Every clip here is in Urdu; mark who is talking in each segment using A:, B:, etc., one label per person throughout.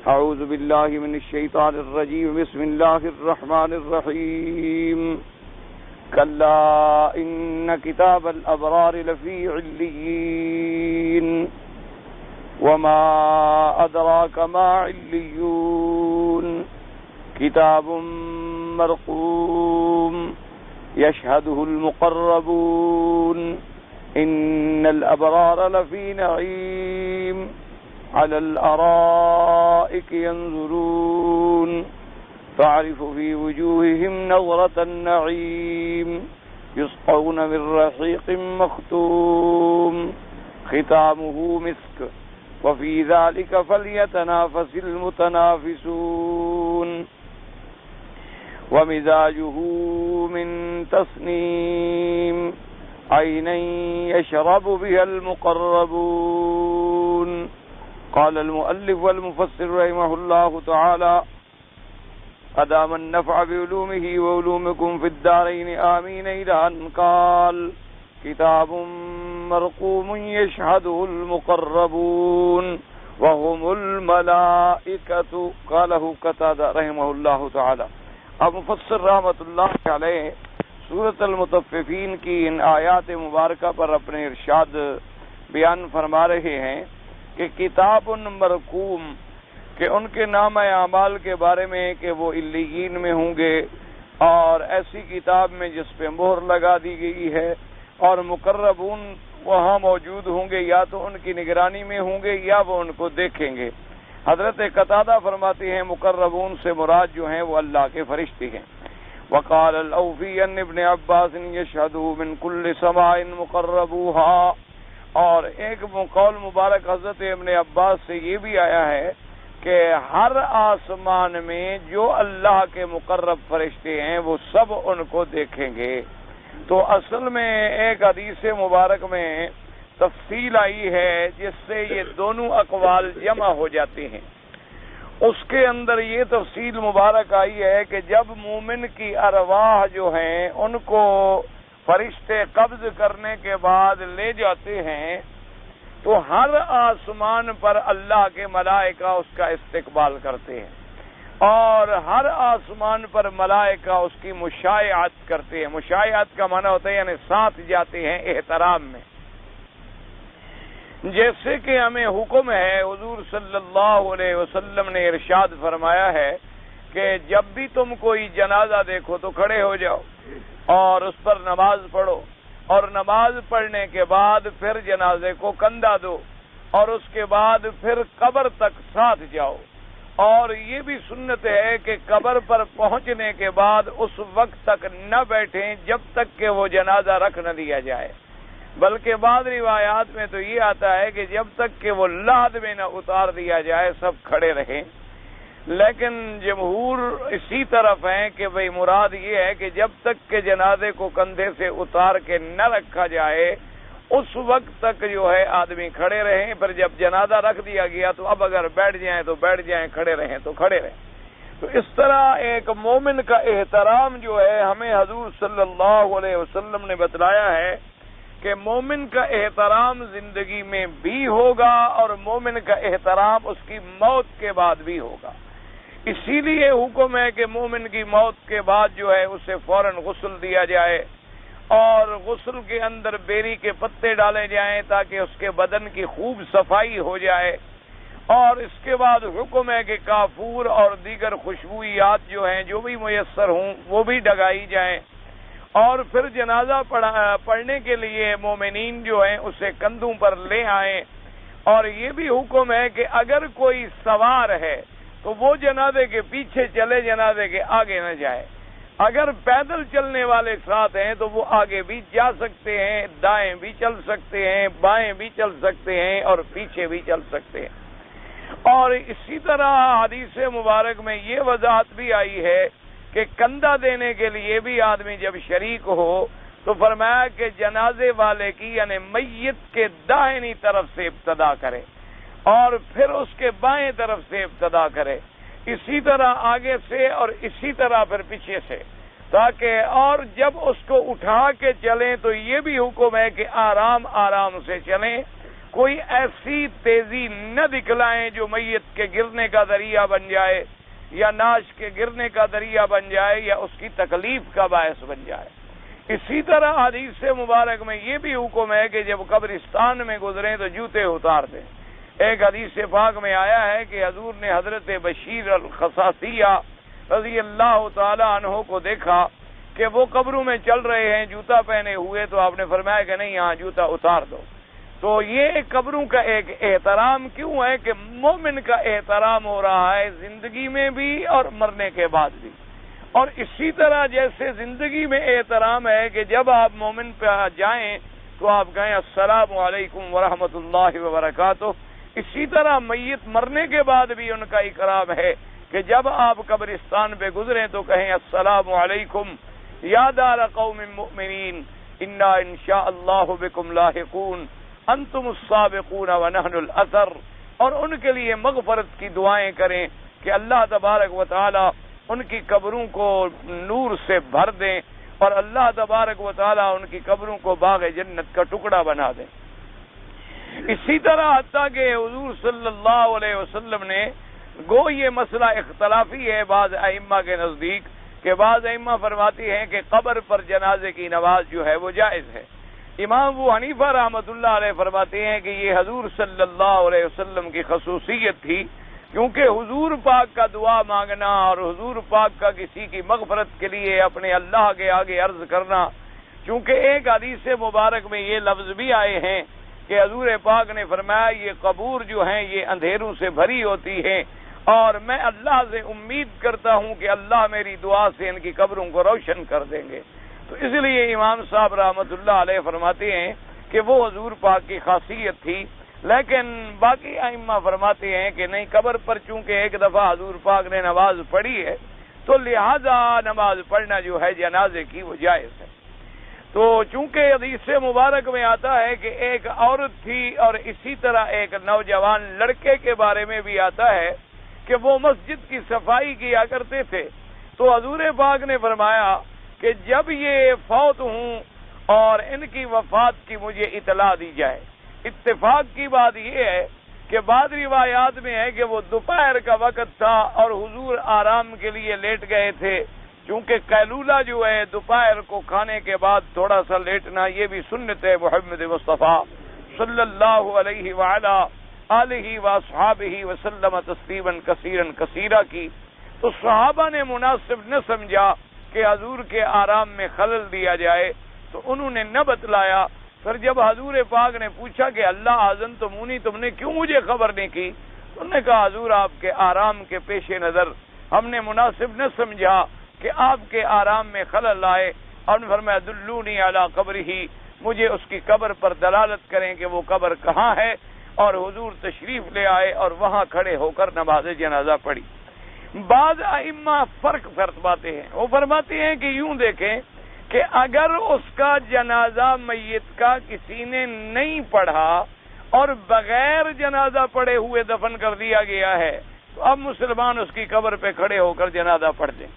A: اعوذ باللہ من الشیطان الرجیم بسم اللہ الرحمن الرحیم کلا ان کتاب الابرار لفی علیین وما ادراک ما علیون کتاب مرقوم یشہدہ المقربون ان الابرار لفی نعیم على الأرائك ينظرون تعرف في وجوههم نظرة النعيم يسقون من رحيق مختوم ختامه مسك وفي ذلك فليتنافس المتنافسون ومزاجه من تسنيم عينا يشرب بها المقربون. قال المؤلف والمفسر رحمه الله تعالى أدام النفع بعلومه وعلومكم في الدارين آمين إلى أن قال كتاب مرقوم يشهده المقربون وهم الملائكة. قاله قتادة رحمه الله تعالى. اب مفسر رحمت اللہ علیہ سورۃ المطففین کی ان آیات مبارکہ پر اپنے ارشاد بیان فرما رہے ہیں کہ کتاب مرقوم، کہ ان کے نام اعمال کے بارے میں کہ وہ علیین میں ہوں گے، اور ایسی کتاب میں جس پہ مہر لگا دی گئی ہے، اور مقربون وہاں موجود ہوں گے، یا تو ان کی نگرانی میں ہوں گے یا وہ ان کو دیکھیں گے. حضرت قتادہ فرماتے ہیں مقربون سے مراد جو ہیں وہ اللہ کے فرشتے ہیں. وقال الاوفی عن ابن عباس یشہدہ من کل سماء مقربوها. اور ایک قول مبارک حضرت ابن عباس سے یہ بھی آیا ہے کہ ہر آسمان میں جو اللہ کے مقرب فرشتے ہیں وہ سب ان کو دیکھیں گے. تو اصل میں ایک حدیث مبارک میں تفصیل آئی ہے جس سے یہ دونوں اقوال جمع ہو جاتے ہیں. اس کے اندر یہ تفصیل مبارک آئی ہے کہ جب مومن کی ارواح جو ہیں ان کو فرشتے قبض کرنے کے بعد لے جاتے ہیں تو ہر آسمان پر اللہ کے ملائکہ اس کا استقبال کرتے ہیں، اور ہر آسمان پر ملائکہ اس کی مشایعت کرتے ہیں. مشایعت کا معنی ہوتا ہے یعنی ساتھ جاتے ہیں احترام میں. جیسے کہ ہمیں حکم ہے، حضور صلی اللہ علیہ وسلم نے ارشاد فرمایا ہے کہ جب بھی تم کوئی جنازہ دیکھو تو کھڑے ہو جاؤ اور اس پر نماز پڑھو، اور نماز پڑھنے کے بعد پھر جنازے کو کندھا دو، اور اس کے بعد پھر قبر تک ساتھ جاؤ. اور یہ بھی سنت ہے کہ قبر پر پہنچنے کے بعد اس وقت تک نہ بیٹھیں جب تک کہ وہ جنازہ رکھ نہ دیا جائے، بلکہ بعض روایات میں تو یہ آتا ہے کہ جب تک کہ وہ لحد میں نہ اتار دیا جائے سب کھڑے رہیں. لیکن جمہور اسی طرف ہیں کہ بھئی مراد یہ ہے کہ جب تک کہ جنازے کو کندھے سے اتار کے نہ رکھا جائے اس وقت تک جو ہے آدمی کھڑے رہیں. پھر جب جنازہ رکھ دیا گیا تو اب اگر بیٹھ جائیں تو بیٹھ جائیں، کھڑے رہیں تو کھڑے رہیں. تو اس طرح ایک مومن کا احترام جو ہے ہمیں حضور صلی اللہ علیہ وسلم نے بتلایا ہے کہ مومن کا احترام زندگی میں بھی ہوگا اور مومن کا احترام اس کی موت کے بعد بھی ہوگا. اسی لیے حکم ہے کہ مومن کی موت کے بعد جو ہے اسے فوراً غسل دیا جائے، اور غسل کے اندر بیری کے پتے ڈالے جائیں تاکہ اس کے بدن کی خوب صفائی ہو جائے. اور اس کے بعد حکم ہے کہ کافور اور دیگر خوشبویات جو ہیں جو بھی میسر ہوں وہ بھی ڈگائی جائیں. اور پھر جنازہ پڑھنے کے لیے مومنین جو ہیں اسے کندھوں پر لے آئیں. اور یہ بھی حکم ہے کہ اگر کوئی سوار ہے تو وہ جنازے کے پیچھے چلے، جنازے کے آگے نہ جائے. اگر پیدل چلنے والے ساتھ ہیں تو وہ آگے بھی جا سکتے ہیں، دائیں بھی چل سکتے ہیں، بائیں بھی چل سکتے ہیں، اور پیچھے بھی چل سکتے ہیں. اور اسی طرح حدیث مبارک میں یہ وضاحت بھی آئی ہے کہ کندھا دینے کے لیے بھی آدمی جب شریک ہو تو فرمایا کہ جنازے والے کی یعنی میت کے داہنی طرف سے ابتدا کرے اور پھر اس کے بائیں طرف سے ابتدا کرے، اسی طرح آگے سے اور اسی طرح پھر پیچھے سے، تاکہ اور جب اس کو اٹھا کے چلیں تو یہ بھی حکم ہے کہ آرام آرام سے چلیں کوئی ایسی تیزی نہ دکھلائیں جو میت کے گرنے کا ذریعہ بن جائے یا ناش کے گرنے کا ذریعہ بن جائے یا اس کی تکلیف کا باعث بن جائے۔ اسی طرح حدیث مبارک میں یہ بھی حکم ہے کہ جب قبرستان میں گزریں تو جوتے اتار دیں۔ ایک حدیث پاک میں آیا ہے کہ حضور نے حضرت بشیر الخصاصیہ رضی اللہ تعالی عنہ کو دیکھا کہ وہ قبروں میں چل رہے ہیں جوتا پہنے ہوئے، تو آپ نے فرمایا کہ نہیں، یہاں جوتا اتار دو۔ تو یہ قبروں کا ایک احترام کیوں ہے کہ مومن کا احترام ہو رہا ہے زندگی میں بھی اور مرنے کے بعد بھی۔ اور اسی طرح جیسے زندگی میں احترام ہے کہ جب آپ مومن پہ جائیں تو آپ کہیں السلام علیکم ورحمۃ اللہ وبرکاتہ، اسی طرح میت مرنے کے بعد بھی ان کا اکرام ہے کہ جب آپ قبرستان پہ گزریں تو کہیں السلام علیکم یا دار قوم مؤمنین انا انشاء اللہ بکم لاحقون انتم السابقون ونحن الاثر، اور ان کے لیے مغفرت کی دعائیں کریں کہ اللہ تبارک و تعالی ان کی قبروں کو نور سے بھر دیں اور اللہ تبارک و تعالی ان کی قبروں کو باغ جنت کا ٹکڑا بنا دیں۔ اسی طرح حتیٰ کہ حضور صلی اللہ علیہ وسلم نے گو یہ مسئلہ اختلافی ہے بعض ائمہ کے نزدیک کہ بعض ائمہ فرماتی ہیں کہ قبر پر جنازے کی نماز جو ہے وہ جائز ہے۔ امام ابو حنیفہ رحمۃ اللہ علیہ فرماتے ہیں کہ یہ حضور صلی اللہ علیہ وسلم کی خصوصیت تھی، کیونکہ حضور پاک کا دعا مانگنا اور حضور پاک کا کسی کی مغفرت کے لیے اپنے اللہ کے آگے عرض کرنا، چونکہ ایک حدیث مبارک میں یہ لفظ بھی آئے ہیں کہ حضور پاک نے فرمایا یہ قبور جو ہیں یہ اندھیروں سے بھری ہوتی ہیں اور میں اللہ سے امید کرتا ہوں کہ اللہ میری دعا سے ان کی قبروں کو روشن کر دیں گے۔ تو اس لیے امام صاحب رحمۃ اللہ علیہ فرماتے ہیں کہ وہ حضور پاک کی خاصیت تھی، لیکن باقی ائمہ فرماتے ہیں کہ نہیں، قبر پر چونکہ ایک دفعہ حضور پاک نے نماز پڑھی ہے تو لہذا نماز پڑھنا جو ہے جنازے کی وہ جائز ہے۔ تو چونکہ حدیث مبارک میں آتا ہے کہ ایک عورت تھی اور اسی طرح ایک نوجوان لڑکے کے بارے میں بھی آتا ہے کہ وہ مسجد کی صفائی کیا کرتے تھے، تو حضور پاک نے فرمایا کہ جب یہ فوت ہوں اور ان کی وفات کی مجھے اطلاع دی جائے۔ اتفاق کی بات یہ ہے کہ بعض روایات میں ہے کہ وہ دوپہر کا وقت تھا اور حضور آرام کے لیے لیٹ گئے تھے، چونکہ قیلولہ جو ہے دوپہر کو کھانے کے بعد تھوڑا سا لیٹنا یہ بھی سنت ہے محمد مصطفیٰ صلی اللہ علیہ وعلا آلہ واصحابہ وسلم تسلیما کثیرا کثیرا کی۔ تو صحابہ نے مناسب نہ سمجھا کہ حضور کے آرام میں خلل دیا جائے، تو انہوں نے نہ بتلایا۔ پھر جب حضور پاک نے پوچھا کہ اللہ اذن تمونی، تم نے کیوں مجھے خبر نہیں کی؟ انہوں نے کہا حضور آپ کے آرام کے پیش نظر ہم نے مناسب نہ سمجھا کہ آپ کے آرام میں خلل آئے، اور فرمایا دلونی علی قبرہ، مجھے اس کی قبر پر دلالت کریں کہ وہ قبر کہاں ہے، اور حضور تشریف لے آئے اور وہاں کھڑے ہو کر نماز جنازہ پڑھی۔ بعض ائمہ فرق فرماتے ہیں، وہ فرماتے ہیں کہ یوں دیکھیں کہ اگر اس کا جنازہ میت کا کسی نے نہیں پڑھا اور بغیر جنازہ پڑھے ہوئے دفن کر دیا گیا ہے تو اب مسلمان اس کی قبر پہ کھڑے ہو کر جنازہ پڑھ دیں۔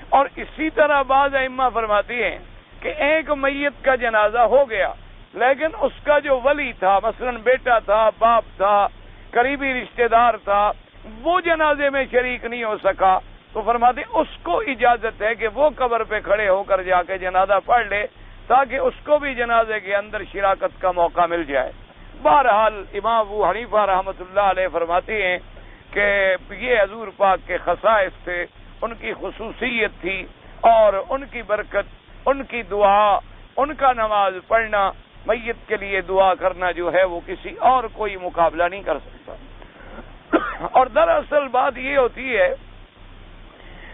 A: اور اسی طرح بعض ائمہ فرماتی ہیں کہ ایک میت کا جنازہ ہو گیا لیکن اس کا جو ولی تھا، مثلا بیٹا تھا، باپ تھا، قریبی رشتہ دار تھا، وہ جنازے میں شریک نہیں ہو سکا، تو فرماتے اس کو اجازت ہے کہ وہ قبر پہ کھڑے ہو کر جا کے جنازہ پڑھ لے تاکہ اس کو بھی جنازے کے اندر شراکت کا موقع مل جائے۔ بہرحال امام ابو حنیفہ رحمۃ اللہ علیہ فرماتے ہیں کہ یہ حضور پاک کے خصائص تھے، ان کی خصوصیت تھی، اور ان کی برکت، ان کی دعا، ان کا نماز پڑھنا، میت کے لیے دعا کرنا جو ہے وہ کسی اور کوئی مقابلہ نہیں کر سکتا۔ اور دراصل بات یہ ہوتی ہے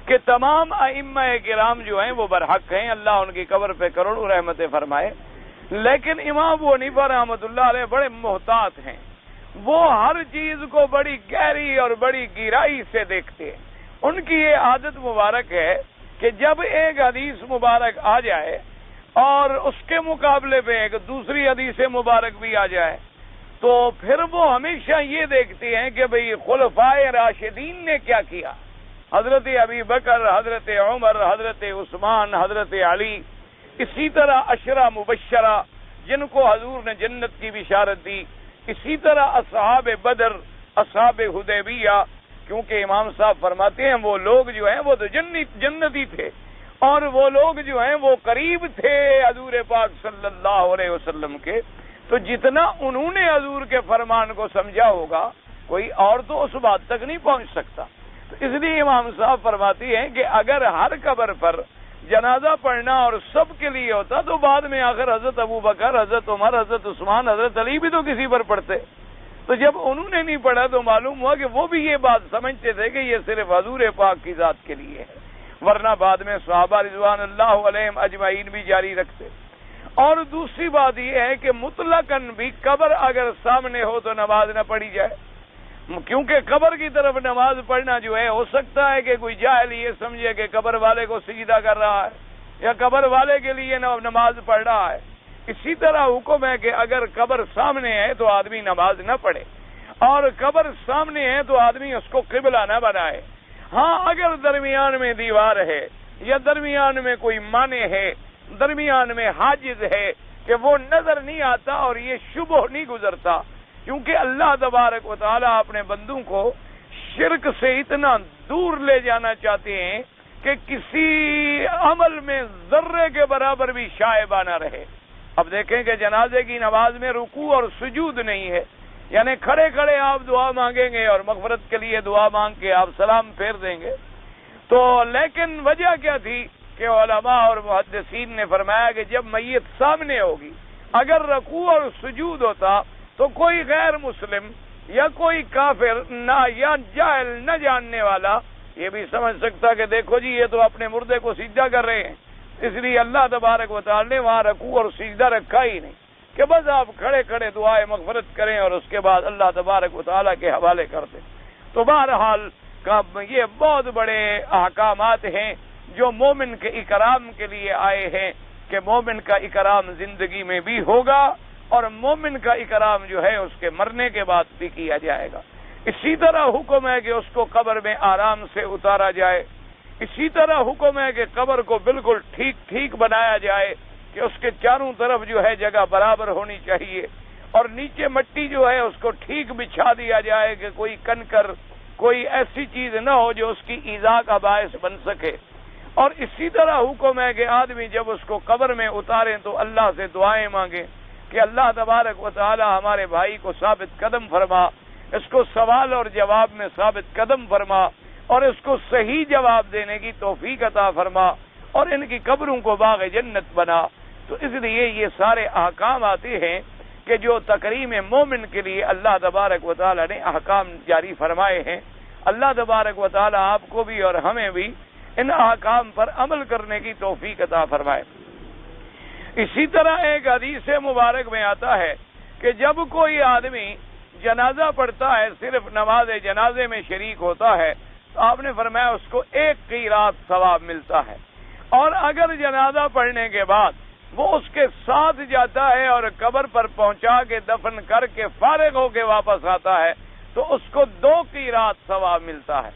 A: کہ تمام ائمہ کرام جو ہیں وہ برحق ہیں، اللہ ان کی قبر پہ کروڑوں رحمتیں فرمائے، لیکن امام ابو حنیفہ رحمۃ اللہ علیہ بڑے محتاط ہیں، وہ ہر چیز کو بڑی گہری اور بڑی گہرائی سے دیکھتے ہیں۔ ان کی یہ عادت مبارک ہے کہ جب ایک حدیث مبارک آ جائے اور اس کے مقابلے پہ ایک دوسری حدیث مبارک بھی آ جائے تو پھر وہ ہمیشہ یہ دیکھتے ہیں کہ بھئی خلفائے راشدین نے کیا کیا، حضرت ابی بکر، حضرت عمر، حضرت عثمان، حضرت علی، اسی طرح عشرہ مبشرہ جن کو حضور نے جنت کی بشارت دی، اسی طرح اصحاب بدر، اصحاب حدیبیہ، کیونکہ امام صاحب فرماتے ہیں وہ لوگ جو ہیں وہ تو جنتی تھے، اور وہ لوگ جو ہیں وہ قریب تھے حضور پاک صلی اللہ علیہ وسلم کے، تو جتنا انہوں نے حضور کے فرمان کو سمجھا ہوگا کوئی اور تو اس بات تک نہیں پہنچ سکتا۔ تو اس لیے امام صاحب فرماتی ہیں کہ اگر ہر قبر پر جنازہ پڑھنا اور سب کے لیے ہوتا تو بعد میں آخر حضرت ابو بکر، حضرت عمر، حضرت عثمان، حضرت علی بھی تو کسی پر پڑھتے۔ تو جب انہوں نے نہیں پڑھا تو معلوم ہوا کہ وہ بھی یہ بات سمجھتے تھے کہ یہ صرف حضور پاک کی ذات کے لیے ہے، ورنہ بعد میں صحابہ رضوان اللہ علیہم اجمعین بھی جاری رکھتے۔ اور دوسری بات یہ ہے کہ مطلقاً بھی قبر اگر سامنے ہو تو نماز نہ پڑھی جائے، کیونکہ قبر کی طرف نماز پڑھنا جو ہے ہو سکتا ہے کہ کوئی جاہل یہ سمجھے کہ قبر والے کو سجدہ کر رہا ہے یا قبر والے کے لیے نماز پڑھ رہا ہے۔ اسی طرح حکم ہے کہ اگر قبر سامنے ہے تو آدمی نماز نہ پڑھے، اور قبر سامنے ہے تو آدمی اس کو قبلہ نہ بنائے۔ ہاں اگر درمیان میں دیوار ہے یا درمیان میں کوئی مانع ہے، درمیان میں حاجز ہے کہ وہ نظر نہیں آتا اور یہ شبہ نہیں گزرتا، کیونکہ اللہ تبارک و تعالیٰ اپنے بندوں کو شرک سے اتنا دور لے جانا چاہتے ہیں کہ کسی عمل میں ذرے کے برابر بھی شائبہ نہ رہے۔ اب دیکھیں کہ جنازے کی نماز میں رکوع اور سجود نہیں ہے، یعنی کھڑے کھڑے آپ دعا مانگیں گے اور مغفرت کے لیے دعا مانگ کے آپ سلام پھیر دیں گے۔ تو لیکن وجہ کیا تھی کہ علماء اور محدثین نے فرمایا کہ جب میت سامنے ہوگی، اگر رکوع اور سجود ہوتا تو کوئی غیر مسلم یا کوئی کافر نہ یا جاہل نہ جاننے والا یہ بھی سمجھ سکتا کہ دیکھو جی یہ تو اپنے مردے کو سجدہ کر رہے ہیں۔ اس لیے اللہ تبارک و تعالی نے وہاں رکوع اور سجدہ رکھا ہی نہیں کہ بس آپ کھڑے کھڑے دعائے مغفرت کریں اور اس کے بعد اللہ تبارک و تعالی کے حوالے کر دیں۔ تو بہرحال یہ بہت بڑے احکامات ہیں جو مومن کے اکرام کے لیے آئے ہیں کہ مومن کا اکرام زندگی میں بھی ہوگا اور مومن کا اکرام جو ہے اس کے مرنے کے بعد بھی کیا جائے گا۔ اسی طرح حکم ہے کہ اس کو قبر میں آرام سے اتارا جائے، اسی طرح حکم ہے کہ قبر کو بالکل ٹھیک ٹھیک بنایا جائے کہ اس کے چاروں طرف جو ہے جگہ برابر ہونی چاہیے، اور نیچے مٹی جو ہے اس کو ٹھیک بچھا دیا جائے کہ کوئی کنکر، کوئی ایسی چیز نہ ہو جو اس کی ایذا کا باعث بن سکے۔ اور اسی طرح حکم ہے کہ آدمی جب اس کو قبر میں اتاریں تو اللہ سے دعائیں مانگیں کہ اللہ تبارک و تعالی ہمارے بھائی کو ثابت قدم فرما، اس کو سوال اور جواب میں ثابت قدم فرما اور اس کو صحیح جواب دینے کی توفیق عطا فرما اور ان کی قبروں کو باغ جنت بنا۔ تو اس لیے یہ سارے احکام آتے ہیں کہ جو تکریم مومن کے لیے اللہ تبارک و تعالی نے احکام جاری فرمائے ہیں۔ اللہ تبارک و تعالی آپ کو بھی اور ہمیں بھی ان احکام پر عمل کرنے کی توفیق عطا فرمائے۔ اسی طرح ایک حدیث مبارک میں آتا ہے کہ جب کوئی آدمی جنازہ پڑھتا ہے، صرف نماز جنازے میں شریک ہوتا ہے، تو آپ نے فرمایا اس کو 1 قیراط ثواب ملتا ہے، اور اگر جنازہ پڑھنے کے بعد وہ اس کے ساتھ جاتا ہے اور قبر پر پہنچا کے دفن کر کے فارغ ہو کے واپس آتا ہے تو اس کو 2 قیراط ثواب ملتا ہے۔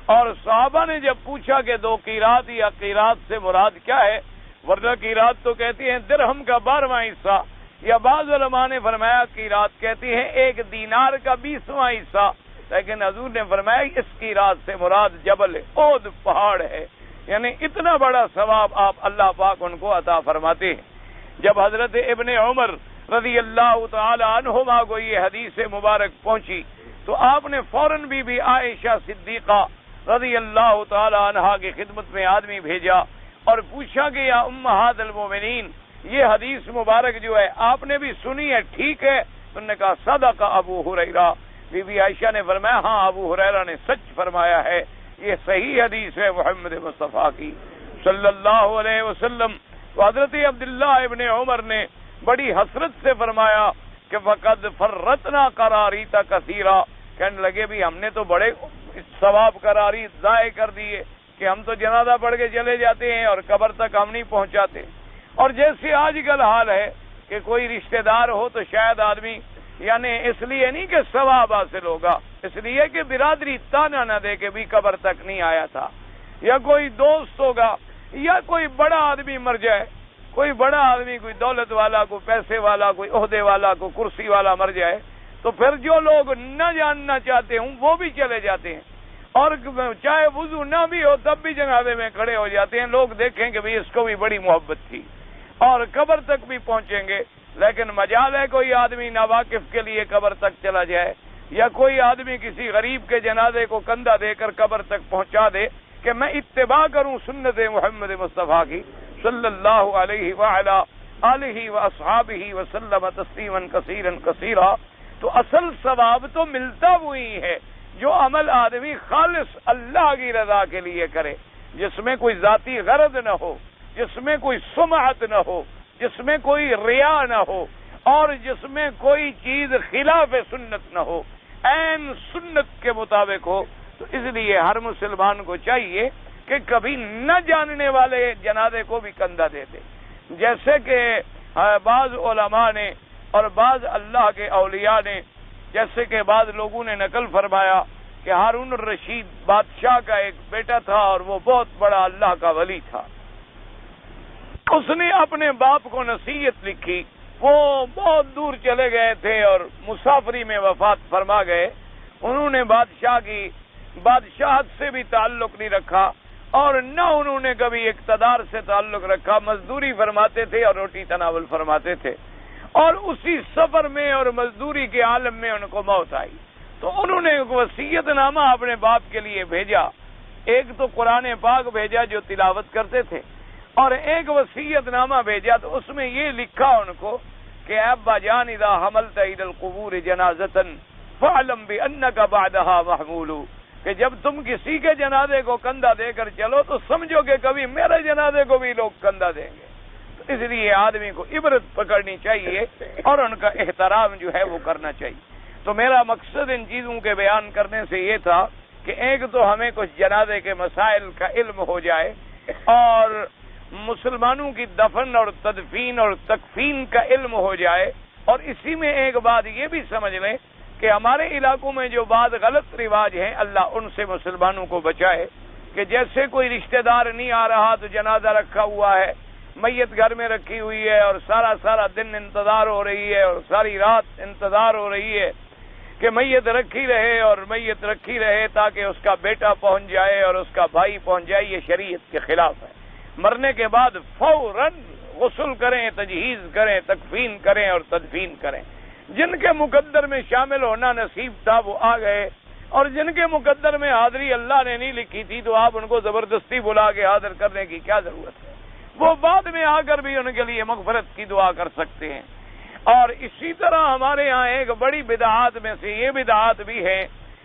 A: اور صحابہ نے جب پوچھا کہ 2 قیراط یا قیراط سے مراد کیا ہے، ورنہ قیراط تو کہتی ہیں درہم کا 12واں حصہ، یا بعض علماء نے فرمایا قیراط کہتی ہیں 1 دینار کا 20واں حصہ، لیکن حضور نے فرمایا اس قیراط سے مراد جبل احد پہاڑ ہے، یعنی اتنا بڑا ثواب آپ اللہ پاک ان کو عطا فرماتے ہیں۔ جب حضرت ابن عمر رضی اللہ تعالی عنہما کو یہ حدیث مبارک پہنچی تو آپ نے فوراً بی عائشہ صدیقہ رضی اللہ تعالی عنہا کی خدمت میں آدمی بھیجا اور پوچھا کہ یا امہات المومنین یہ حدیث مبارک جو ہے آپ نے بھی سنی ہے، ٹھیک ہے؟ انہوں نے کہا صدق ابو ہریرہ۔ بی عائشہ نے فرمایا ہاں ابو ہریرہ نے سچ فرمایا ہے، یہ صحیح حدیث ہے محمد مصطفیٰ کی صلی اللہ علیہ وسلم۔ تو حضرت عبداللہ ابن عمر نے بڑی حسرت سے فرمایا کہ فقد فرطنا قراریط کثیرا، کہنے لگے بھی ہم نے تو بڑے ثواب قراری ضائع کر دیے کہ ہم تو جنازہ پڑھ کے چلے جاتے ہیں اور قبر تک ہم نہیں پہنچاتے۔ اور جیسے آج کل حال ہے کہ کوئی رشتہ دار ہو تو شاید آدمی یعنی اس لیے نہیں کہ ثواب حاصل ہوگا، اس لیے کہ برادری تانا نہ دے کہ بھی قبر تک نہیں آیا تھا، یا کوئی دوست ہوگا یا کوئی بڑا آدمی مر جائے، کوئی بڑا آدمی، کوئی دولت والا، کوئی پیسے والا، کوئی عہدے والا، کوئی کرسی والا مر جائے تو پھر جو لوگ نہ جاننا چاہتے ہوں وہ بھی چلے جاتے ہیں، اور چاہے وضو نہ بھی ہو تب بھی جنازے میں کھڑے ہو جاتے ہیں. لوگ دیکھیں کہ بھئی اس کو بھی بڑی محبت تھی، اور قبر تک بھی پہنچیں گے. لیکن مجال ہے کوئی آدمی ناواقف کے لیے قبر تک چلا جائے، یا کوئی آدمی کسی غریب کے جنازے کو کندھا دے کر قبر تک پہنچا دے کہ میں اتباع کروں سنت محمد مصطفیٰ کی صلی اللہ علیہ وعلی آلہ واصحابہ وسلم تسلیما کثیرا کثیرا. تو اصل ثواب تو ملتا وہی ہے جو عمل آدمی خالص اللہ کی رضا کے لیے کرے، جس میں کوئی ذاتی غرض نہ ہو، جس میں کوئی سمعت نہ ہو، جس میں کوئی ریا نہ ہو، اور جس میں کوئی چیز خلاف سنت نہ ہو، عین سنت کے مطابق ہو. تو اس لیے ہر مسلمان کو چاہیے کہ کبھی نہ جاننے والے جنازے کو بھی کندھا دے دے. جیسے کہ بعض علماء نے اور بعض اللہ کے اولیاء نے، جیسے کہ بعض لوگوں نے نقل فرمایا کہ ہارون الرشید بادشاہ کا ایک بیٹا تھا، اور وہ بہت بڑا اللہ کا ولی تھا. اس نے اپنے باپ کو نصیحت لکھی. وہ بہت دور چلے گئے تھے اور مسافری میں وفات فرما گئے. انہوں نے بادشاہ کی بادشاہت سے بھی تعلق نہیں رکھا، اور نہ انہوں نے کبھی اقتدار سے تعلق رکھا. مزدوری فرماتے تھے اور روٹی تناول فرماتے تھے، اور اسی سفر میں اور مزدوری کے عالم میں ان کو موت آئی. تو انہوں نے ایک وصیت نامہ اپنے باپ کے لیے بھیجا. ایک تو قرآن پاک بھیجا جو تلاوت کرتے تھے، اور ایک وصیت نامہ بھیجا. تو اس میں یہ لکھا ان کو کہ ابا جان اذا حملت الى القبور جنازۃ فاعلم بانک بعدها محمول، کہ جب تم کسی کے جنازے کو کندھا دے کر چلو تو سمجھو کہ کبھی میرے جنازے کو بھی لوگ کندھا دیں گے. تو اس لیے آدمی کو عبرت پکڑنی چاہیے اور ان کا احترام جو ہے وہ کرنا چاہیے. تو میرا مقصد ان چیزوں کے بیان کرنے سے یہ تھا کہ ایک تو ہمیں کچھ جنازے کے مسائل کا علم ہو جائے، اور مسلمانوں کی دفن اور تدفین اور تکفین کا علم ہو جائے. اور اسی میں ایک بات یہ بھی سمجھ لیں کہ ہمارے علاقوں میں جو بعض غلط رواج ہیں، اللہ ان سے مسلمانوں کو بچائے. کہ جیسے کوئی رشتہ دار نہیں آ رہا تو جنازہ رکھا ہوا ہے، میت گھر میں رکھی ہوئی ہے، اور سارا دن انتظار ہو رہی ہے، اور ساری رات انتظار ہو رہی ہے کہ میت رکھی رہے تاکہ اس کا بیٹا پہنچ جائے اور اس کا بھائی پہنچ جائے. یہ شریعت کے خلاف ہے. مرنے کے بعد فوراً غسل کریں، تجہیز کریں، تکفین کریں اور تدفین کریں. جن کے مقدر میں شامل ہونا نصیب تھا وہ آ گئے، اور جن کے مقدر میں حاضری اللہ نے نہیں لکھی تھی تو آپ ان کو زبردستی بلا کے حاضر کرنے کی کیا ضرورت ہے؟ وہ بعد میں آ کر بھی ان کے لیے مغفرت کی دعا کر سکتے ہیں. اور اسی طرح ہمارے ہاں ایک بڑی بدعات میں سے یہ بدعات بھی ہے